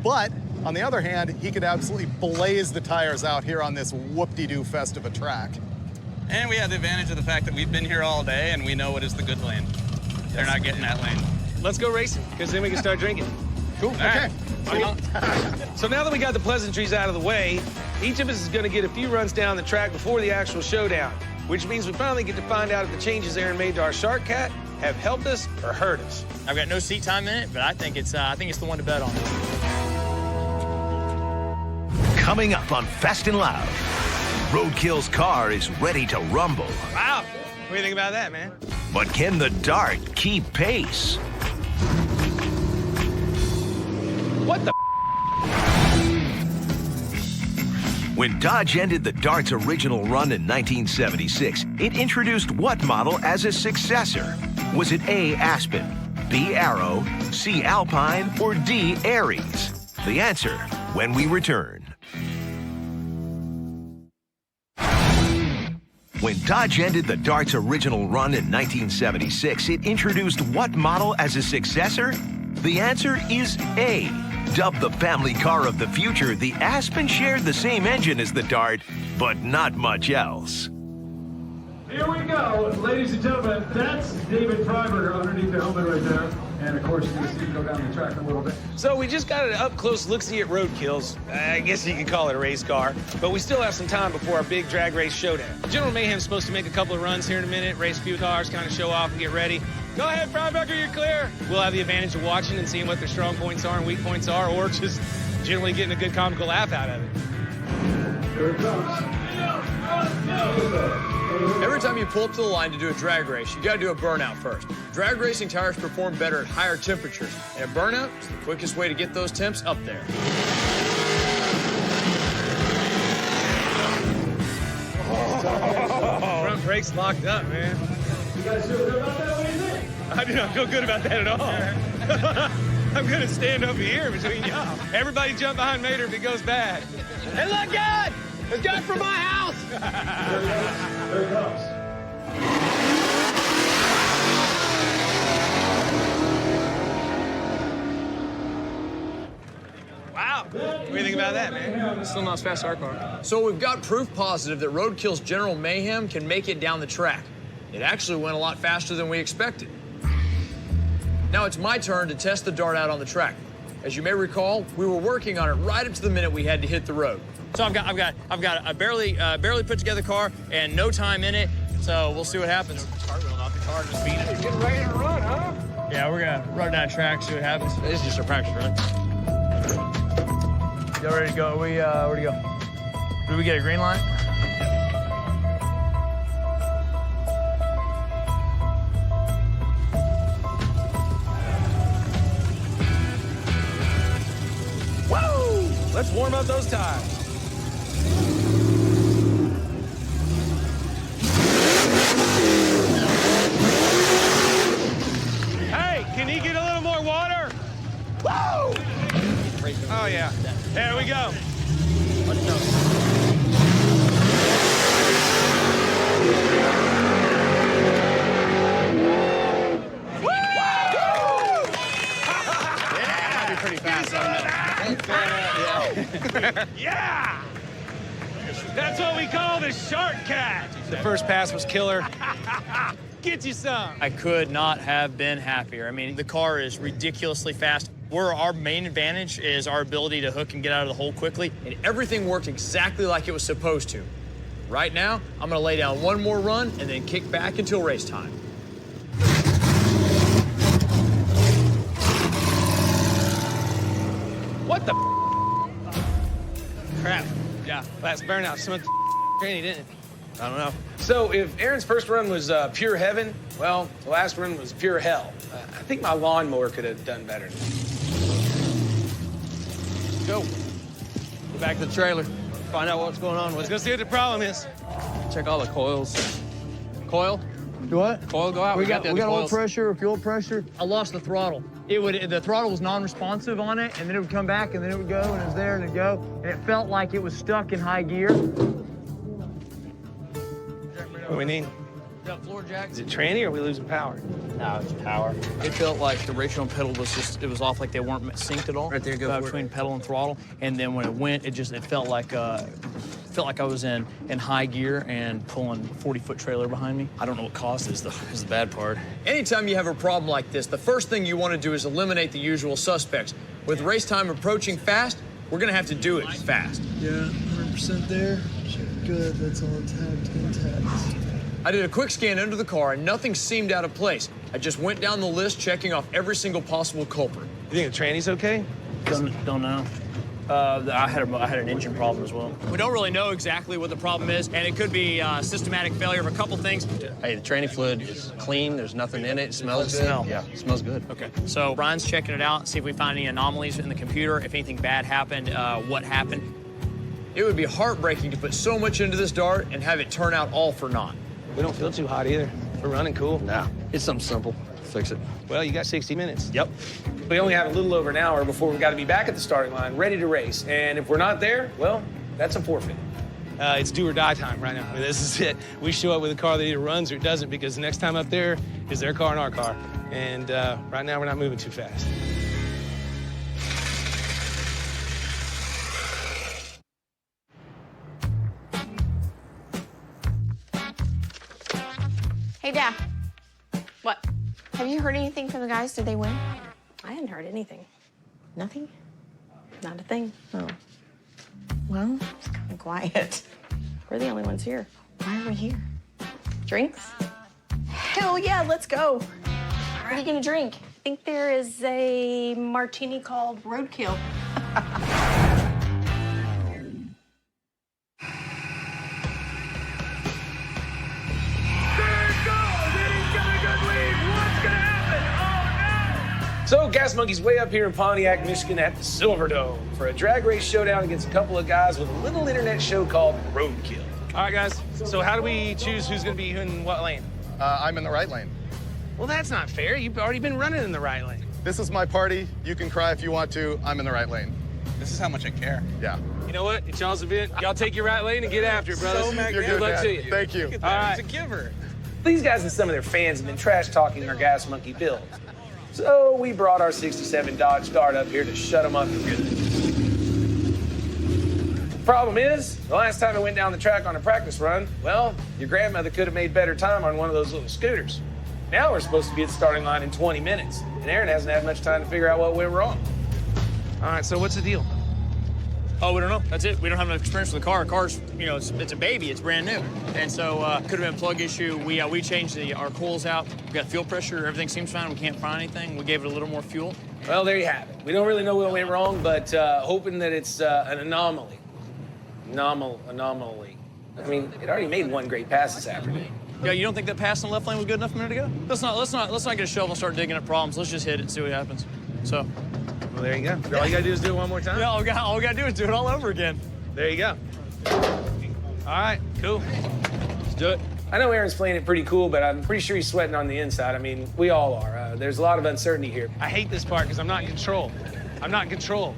But on the other hand, he could absolutely blaze the tires out here on this whoop-de-doo fest of a track. And we have the advantage of the fact that we've been here all day and we know what is the good lane. They're not getting that lane. Let's go racing, because then we can start drinking. Cool. Okay. So now that we got the pleasantries out of the way, each of us is going to get a few runs down the track before the actual showdown, which means we finally get to find out if the changes Aaron made to our Shark Cat have helped us or hurt us. I've got no seat time in it, but I think it's the one to bet on. Coming up on Fast and Loud, Roadkill's car is ready to rumble. Wow. What do you think about that, man? But can the Dart keep pace? What the? When Dodge ended the Dart's original run in 1976, it introduced what model as a successor? Was it A, Aspen, B, Arrow, C, Alpine, or D, Aries? The answer when we return. When Dodge ended the Dart's original run in 1976, it introduced what model as a successor? The answer is A. Dubbed the family car of the future, the Aspen shared the same engine as the Dart, but not much else. Here we go, ladies and gentlemen. That's David Freiberger underneath the helmet right there. And of course, you can see him go down the track a little bit. So we just got an up-close look-see at Roadkill's. I guess you could call it a race car, but we still have some time before our big drag race showdown. General Mayhem's supposed to make a couple of runs here in a minute, race a few cars, kind of show off and get ready. Go ahead, Freiberger, you're clear. We'll have the advantage of watching and seeing what their strong points are and weak points are, or just generally getting a good comical laugh out of it. Here it comes. Every time you pull up to the line to do a drag race, you gotta do a burnout first. Drag racing tires perform better at higher temperatures, and a burnout is the quickest way to get those temps up there. Front brakes locked up, man. You guys feel good about that? What do you think? I do not feel good about that at all. I'm gonna stand over here between y'all. Everybody jump behind Mater if it goes bad. Hey, look, God! There's God from my house! There it comes. Wow. What do you think about that, man? Still not as fast as our car. So we've got proof positive that Roadkill's General Mayhem can make it down the track. It actually went a lot faster than we expected. Now it's my turn to test the Dart out on the track. As you may recall, we were working on it right up to the minute we had to hit the road. So I've got a barely put together car and no time in it. So we'll see what happens. Cartwheel off the car, just beat it. Getting ready to run, huh? Yeah, we're gonna run down track, see what happens. This is just a practice run. Y'all ready to go? Where to go? Did we get a green light? Woo! Let's warm up those tires. Hey, can he get a little more water? Woo! Oh, yeah. There we go. Let's go. Pretty fast on that. Yeah! That's what we call the Shark Cat. The first pass was killer. Get you some. I could not have been happier. I mean, the car is ridiculously fast. Our main advantage is our ability to hook and get out of the hole quickly. And everything worked exactly like it was supposed to. Right now, I'm gonna lay down one more run and then kick back until race time. What the crap? Yeah, last burnout smoked the granny, didn't it? I don't know. So if Aaron's first run was pure heaven, well, the last run was pure hell. I think my lawnmower could have done better. Go. Get back to the trailer. Find out what's going on with Let's go see what the problem is. Check all the coils. Coil? Do what? Coil go out. We got oil coils. pressure, fuel pressure. I lost the throttle. The throttle was non-responsive on it, and then it would come back, and then it would go, and it was there, and it'd go, and it felt like it was stuck in high gear. What do we need? Floor jack. Is it tranny or are we losing power? No, it's power. It felt like the ratio and pedal was just, it was off, like they weren't synced at all. Right there, go for it. Between pedal and throttle. And then when it went, it felt like I was in high gear and pulling a 40-foot trailer behind me. I don't know what caused it is the bad part. Anytime you have a problem like this, the first thing you want to do is eliminate the usual suspects. With race time approaching fast, we're gonna have to do it fast. Yeah, 100% there. Good, that's all intact. I did a quick scan under the car and nothing seemed out of place. I just went down the list checking off every single possible culprit. You think the tranny's okay? Don't know. I had an engine problem as well. We don't really know exactly what the problem is, and it could be systematic failure of a couple things. Hey, the tranny fluid is clean. There's nothing in it. It smells good. Smell. Yeah, it smells good. Okay. So Brian's checking it out, see if we find any anomalies in the computer, if anything bad happened, what happened. It would be heartbreaking to put so much into this dart and have it turn out all for naught. We don't feel too hot either. We're running cool. Nah, it's something simple. Fix it. Well, you got 60 minutes. Yep. We only have a little over an hour before we've got to be back at the starting line, ready to race. And if we're not there, well, that's a forfeit. It's do or die time right now. I mean, this is it. We show up with a car that either runs or it doesn't, because the next time up there is their car and our car. And right now we're not moving too fast. Hey, Dad. What? Have you heard anything from the guys? Did they win? I hadn't heard anything. Nothing? Not a thing. Oh. Well, it's kind of quiet. We're the only ones here. Why are we here? Drinks? Hell yeah, let's go. What are you gonna drink? I think there is a martini called Roadkill. So, Gas Monkey's way up here in Pontiac, Michigan at the Silverdome for a drag race showdown against a couple of guys with a little internet show called Roadkill. All right, guys, so how do we choose who's gonna be in what lane? I'm in the right lane. Well, that's not fair. You've already been running in the right lane. This is my party. You can cry if you want to. I'm in the right lane. This is how much I care. Yeah. You know what? It's y'all's event. Y'all take your right lane and get after it, brothers. So magnetic. Good luck Dad. to you. Thank you. Look at All that. right. He's a giver. These guys and some of their fans have been trash talking our Gas Monkey build. So we brought our 67 Dodge Dart up here to shut them up for good. Problem is, the last time I went down the track on a practice run, well, your grandmother could have made better time on one of those little scooters. Now we're supposed to be at the starting line in 20 minutes, and Aaron hasn't had much time to figure out what went wrong. All right, so what's the deal? Oh, we don't know. That's it. We don't have enough experience with the car. The car's, you know, it's a baby. It's brand new. And so could have been a plug issue. We changed our coils out. We got fuel pressure. Everything seems fine. We can't find anything. We gave it a little more fuel. Well, there you have it. We don't really know what went wrong, but hoping that it's an anomaly. Anomaly. I mean, it already made one great pass this afternoon. Yeah, you don't think that pass in the left lane was good enough a minute ago? Let's not get a shovel and start digging up problems. Let's just hit it and see what happens. So. Well, there you go. All you gotta do is do it one more time. Yeah, all we gotta do is do it all over again. There you go. All right, cool. Let's do it. I know Aaron's playing it pretty cool, but I'm pretty sure he's sweating on the inside. I mean, we all are. There's a lot of uncertainty here. I hate this part because I'm not in control. I'm not in control.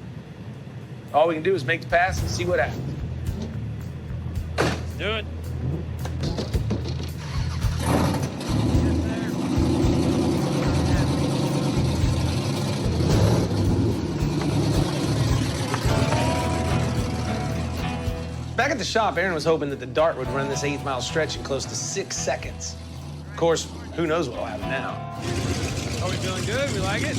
All we can do is make the pass and see what happens. Do it. Back at the shop, Aaron was hoping that the Dart would run this 8th mile stretch in close to 6 seconds. Of course, who knows what'll happen now. Are we feeling good? We like it?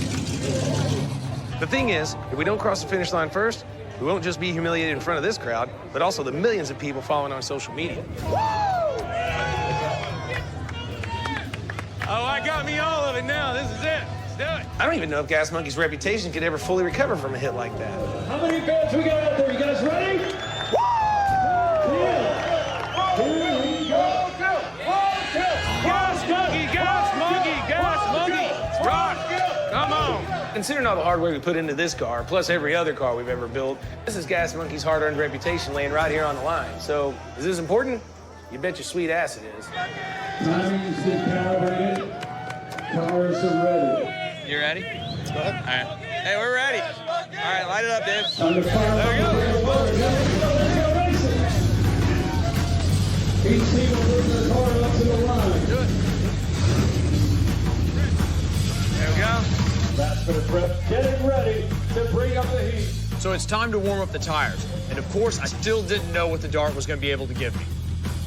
The thing is, if we don't cross the finish line first, We won't just be humiliated in front of this crowd, but also the millions of people following on social media. Oh, I got me all of it now. This is it. Let's do it. I don't even know if Gas Monkey's reputation could ever fully recover from a hit like that. How many fans we got out there? You guys ready? Woo! Yeah. Here we go. Gas Monkey, Gas Monkey, Gas Monkey. Rock. Come on. Considering all the hard work we put into this car, plus every other car we've ever built, this is Gas Monkey's hard-earned reputation laying right here on the line. So, is this important? You bet your sweet ass it is. Timing's been calibrated. Cars are ready. You ready? Let's go ahead. All right. Hey, we're ready. All right, light it up, Dave. Time to fire There we go. Let's go racing. Each team will bring their car up to the line. Do it. There we go. That's for the prep. Getting ready to bring up the heat. So it's time to warm up the tires. And of course, I still didn't know what the Dart was going to be able to give me.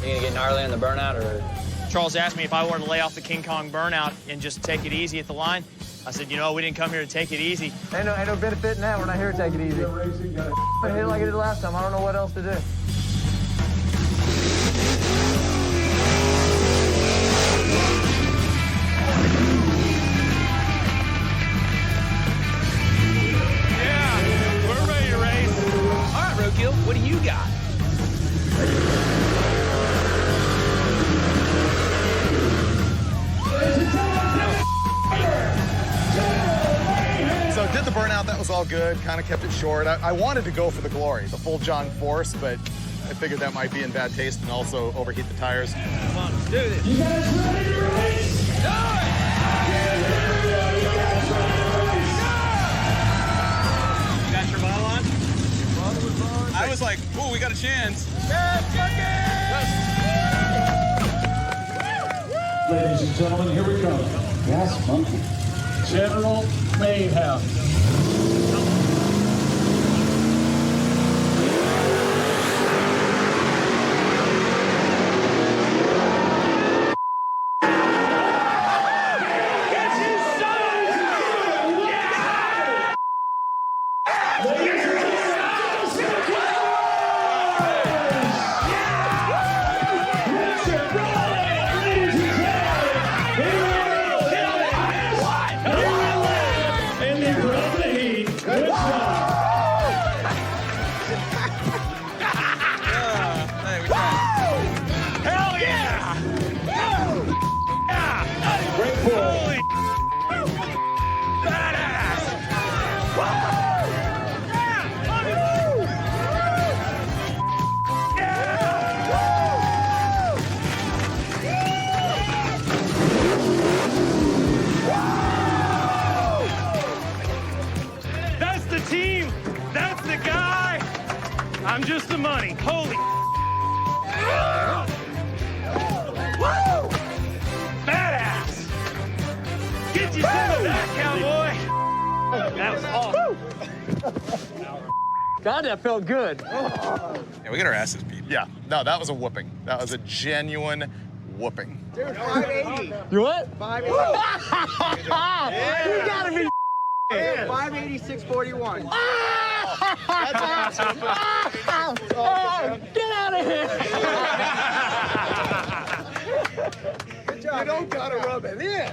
You gonna get gnarly on the burnout, or? Charles asked me if I wanted to lay off the King Kong burnout and just take it easy at the line. I said, you know, we didn't come here to take it easy. Ain't no benefit in that. We're not here to take it easy. I hit it like I did last time. I don't know what else to do. Yeah, we're ready to race. All right, Roadkill, what do you got? So did the burnout, that was all good, kind of kept it short. I wanted to go for the glory, the full John Force, but I figured that might be in bad taste and also overheat the tires. Come on, let's do this. You guys ready to race? You got your bottle on? I was like, ooh, we got a chance. Ladies and gentlemen, here we go. Gas Monkey. General Mayhem. That's the team. That's the guy. I'm just the money. Holy. Woo! Badass. Get you some of that, cowboy. That was awesome. God, that felt good. Yeah, we got our asses beat. Yeah, no, that was a whooping. That was a genuine whooping. Dude, 580. You what? 580. You gotta be 580, 641. That's awesome. Get out of here. You don't gotta rub it in.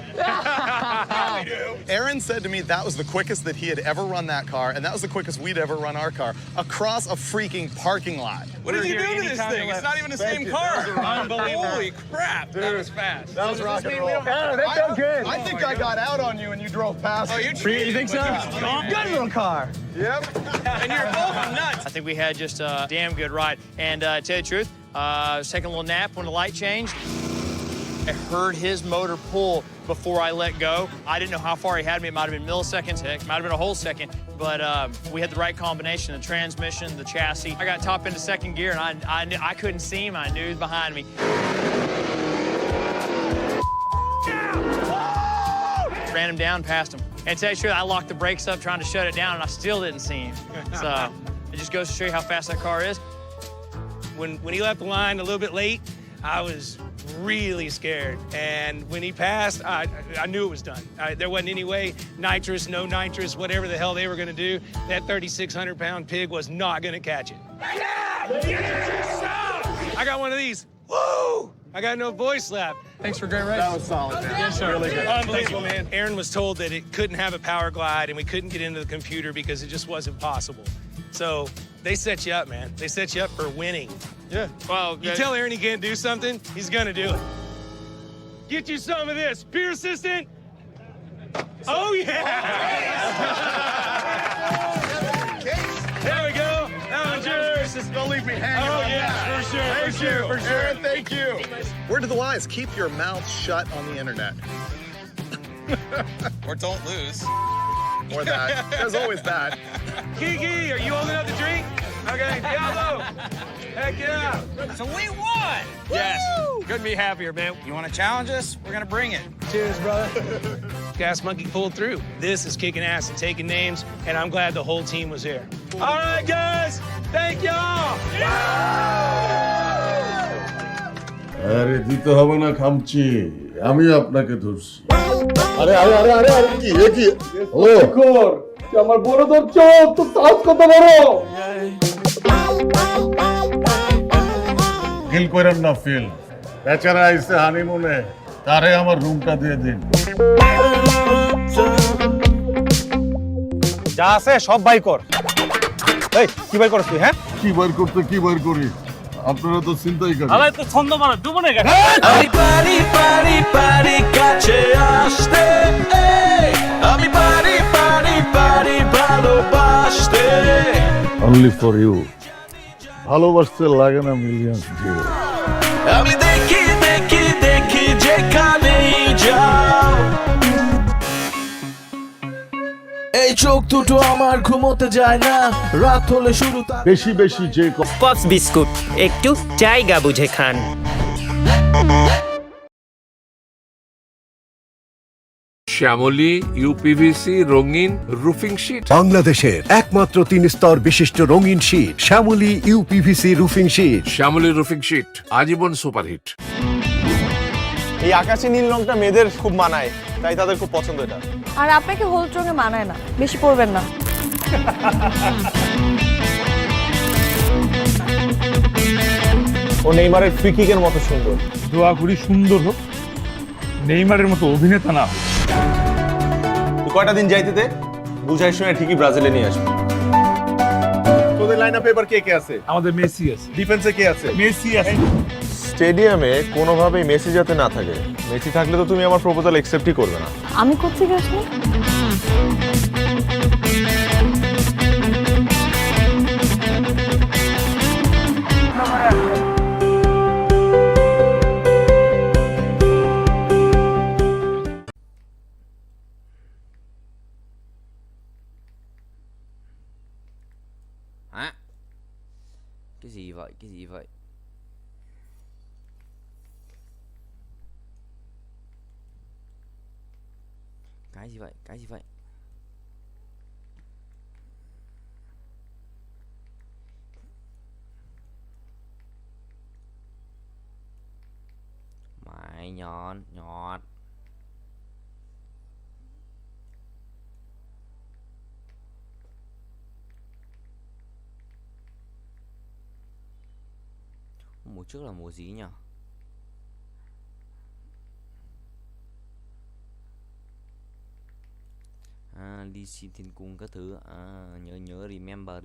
Aaron said to me that was the quickest that he had ever run that car, and that was the quickest we'd ever run our car across a freaking parking lot. What did you do to this thing? It's not even the same car. Unbelievable. Holy crap. Dude, that was fast. That was rock and roll. That felt good. I think I got out on you and you drove past. Oh, me. you think so? Good little car. Yep. And you're both nuts. I think we had just a damn good ride. And to tell you the truth, I was taking a little nap when the light changed. I heard his motor pull before I let go. I didn't know how far he had me. It might have been milliseconds, heck, it might have been a whole second, but we had the right combination, the transmission, the chassis. I got top into second gear, and I knew I couldn't see him. I knew he was behind me. Ran him down, past him. And to tell you the truth, I locked the brakes up trying to shut it down, and I still didn't see him. So it just goes to show you how fast that car is. When he left the line a little bit late, I was really scared. And when he passed, I knew it was done. There wasn't any way, nitrous, no nitrous, whatever the hell they were gonna do, that 3,600-pound pig was not gonna catch it. I got one of these. Woo! I got no voice left. Thanks for a great race. That was solid, man. Yes, sir. Really good. Unbelievable, man. Aaron was told that it couldn't have a power glide and we couldn't get into the computer because it just wasn't possible. So they set you up, man. They set you up for winning. Yeah. Well, You tell Aaron he can't do something, he's gonna do it. Get you some of this. Peer assistant. Oh, yeah. There we go. That one's yours. Don't leave me hanging. Oh, yeah, for sure. Aaron, thank you. Word to the wise, keep your mouth shut on the internet. Or don't lose. Or that. There's always that. Kiki, are you old enough to drink? Okay, Diablo. Heck yeah. So we won! Yes. Couldn't be happier, man. You want to challenge us? We're going to bring it. Cheers, brother. Gas Monkey pulled through. This is kicking ass and taking names, and I'm glad the whole team was here. All right, guys. Thank y'all. আরে দিতে হবে না খামচি আমি আপনাকে ধরছি আরে আরে আরে আরে আরে কি এ কি ও কর তুই আমার বড় ধরছ তো সাহস কত বড় ফিল করেন না ফিল বেচারা আইছে হানিমুনে তারে আমার রুমটা দিয়ে দিন যা আছে সব বাই কর এই কি বাই করছ তুই হ্যাঁ কি বার করতে কি বার করি আপনারা তো চিন্তাই করেন আলাই তো ছন্দ মারা ডুবো না গেছে আমি পারি পারি পারি কাছে আসতে আমি পারি পারি পারি ভালোবাসতে অনলি ফর ইউ ভালোবাসতে লাগে না মিলিয়ন্স জিরো আমি দেখি দেখি দেখি যেখানেই যাও এই চোখ দুটো আমার ঘুমোতে যায় না রাত হলে শুরু বেশি বেশি যে পপস বিস্কুট একটু জায়গা বুঝে খান শ্যামলী ইউপিভিসি রঙিন রুফিং শীট বাংলাদেশের একমাত্র 3 স্তর বিশিষ্ট রঙিন sheet Shyamoli UPVC roofing sheet Shyamoli roofing sheet আজীবন সুপারহিট এই আকাশি নীল রংটা মেয়েদের খুব মানায় তাই তাদের খুব পছন্দ এটা আর আপনাকে হলুদ রঙে মানায় না বেশি পরবেন না ও নেইমারের ফ্রি কিকের মতো সুন্দর দোয়া করি সুন্দর হোক নেইমারের মতো অভিনেতা না হোক তুই কয়টা দিন যাইতে দে বুঝাই শুনে ঠিকই ব্রাজিলে নিয়ে আসবি তোদের লাইন আপে এবার কে কে আছে আমাদের মেসি আছে ডিফেন্সে কে আছে মেসি আছে স্টেডিয়ামে কোনোভাবেই মেসি যাতে না থাকে মেসি থাকলে তো তুমি আমার প্রপোজাল অ্যাকসেপ্টই করবে না আমি করছি কি আসলে Hả? Cái gì vậy? Cái gì vậy? Cái gì vậy? Cái gì vậy? Mày nhọn, nhọt. Mùa trước là mùa gì nhỉ? Đi xin thiên cung các thứ nhớ remember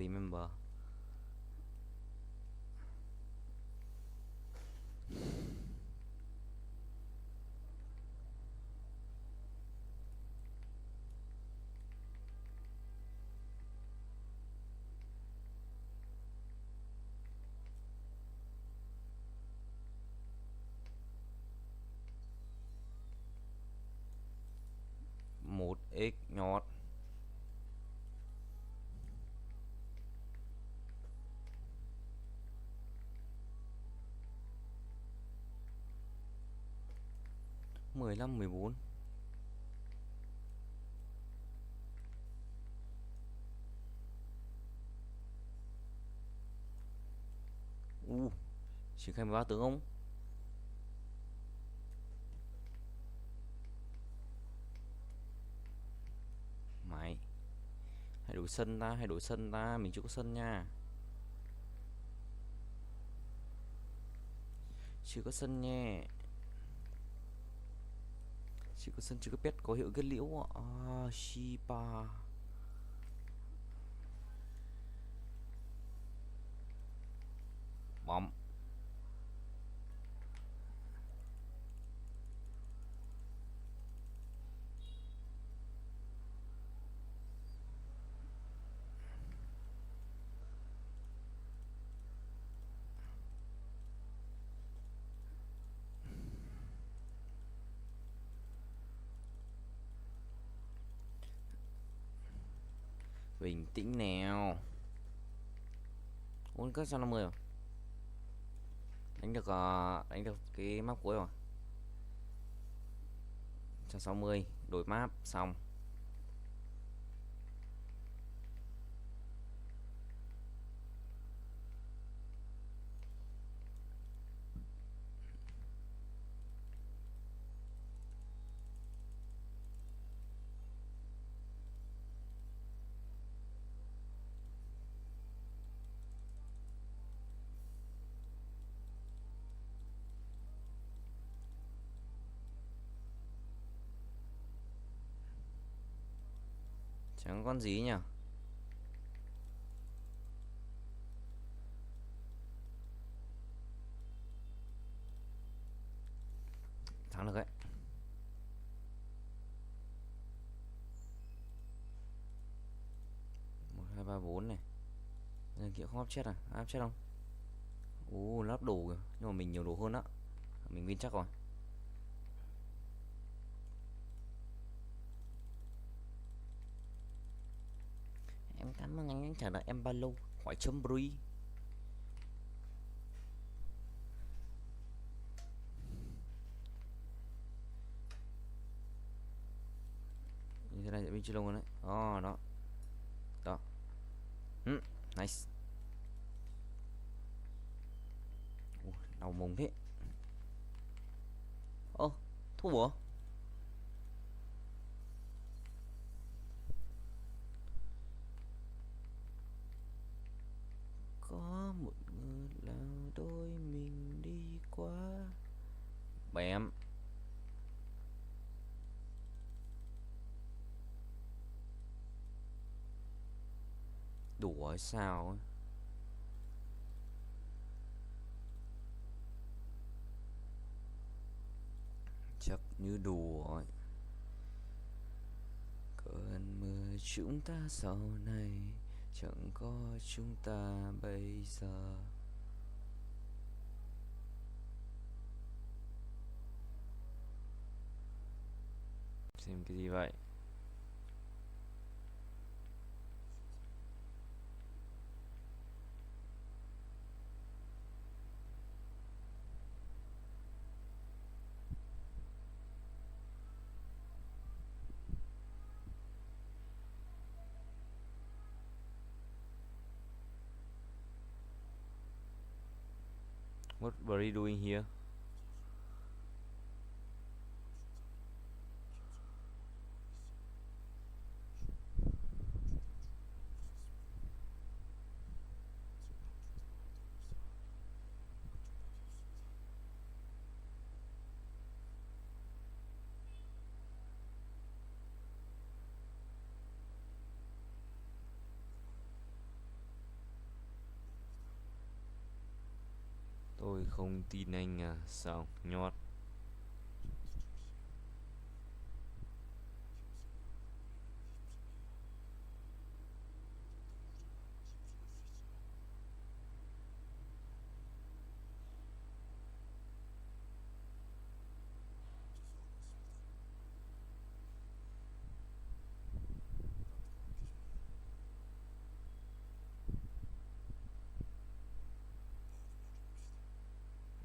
một x nhọt mười lăm 14 triển khai 13 tướng không sân ta, hay đổi sân ta, mình chưa có sân nha. Chưa có sân nha. Chưa có sân, chưa có pet có hiệu kết liễu. Shiba. Bom. Bình tĩnh nào. Ôi có 150 rồi. Đánh được cái map cuối rồi. 160 đổi map xong. Chẳng có con gì nhỉ. Thắng được đấy. 1, 2, 3, 4 này. Nhân kia không áp chết à? Áp chết không? Lắp đồ kìa. Nhưng mà mình nhiều đồ hơn á. Mình win chắc rồi. Em cảm ơn anh trả lời em bao lâu. Hỏi chấm bri. Như thế này sẽ bị chưa lông rồi đấy. Đó. Đó. Nice. Đau mông thế. Thua à? Có một người là đôi mình đi qua. Bém. Đùa sao ấy. Chắc như đùa ấy. Cơn mưa chúng ta sau này chẳng có chúng ta bây giờ. Xem cái gì vậy? What were you doing here? Tôi không tin anh à. Sao nhót.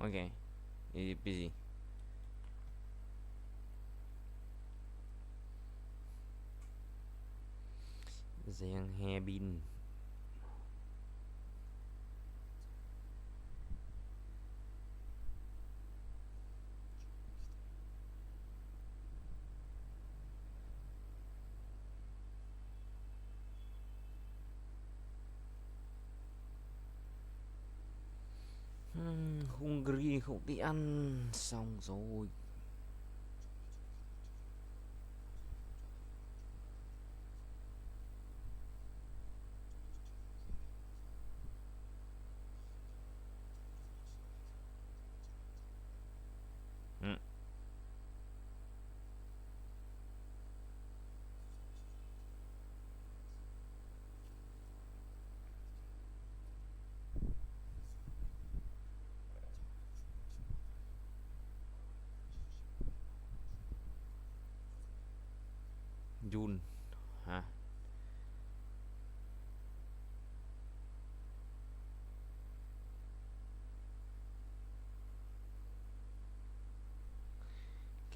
Okay, busy. Giang he bin. Hungary không đi ăn. Xong rồi. Jun hả?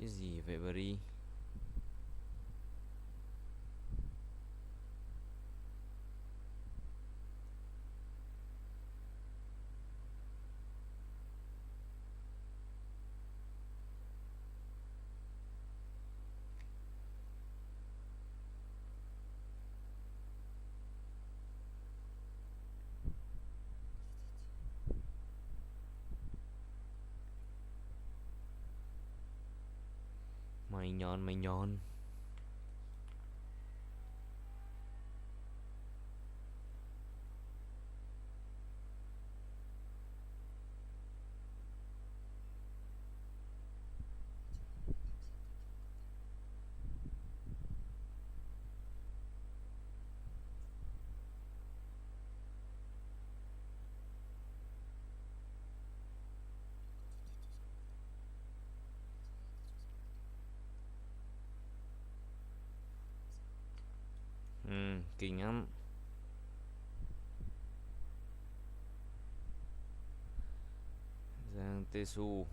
Cái gì vậy Bri? Mày nhon, mày nhon. Kinh lắm. Giang Tê Su.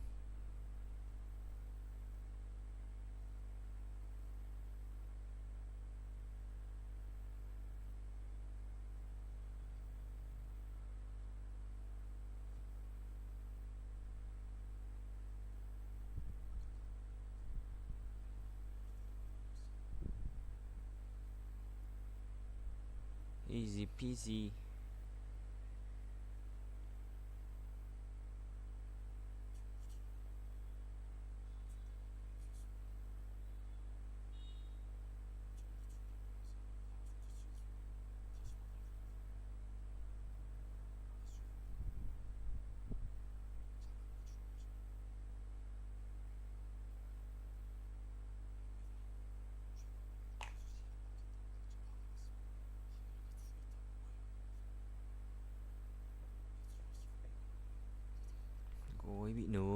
Easy peasy. Cô ấy bị nướng.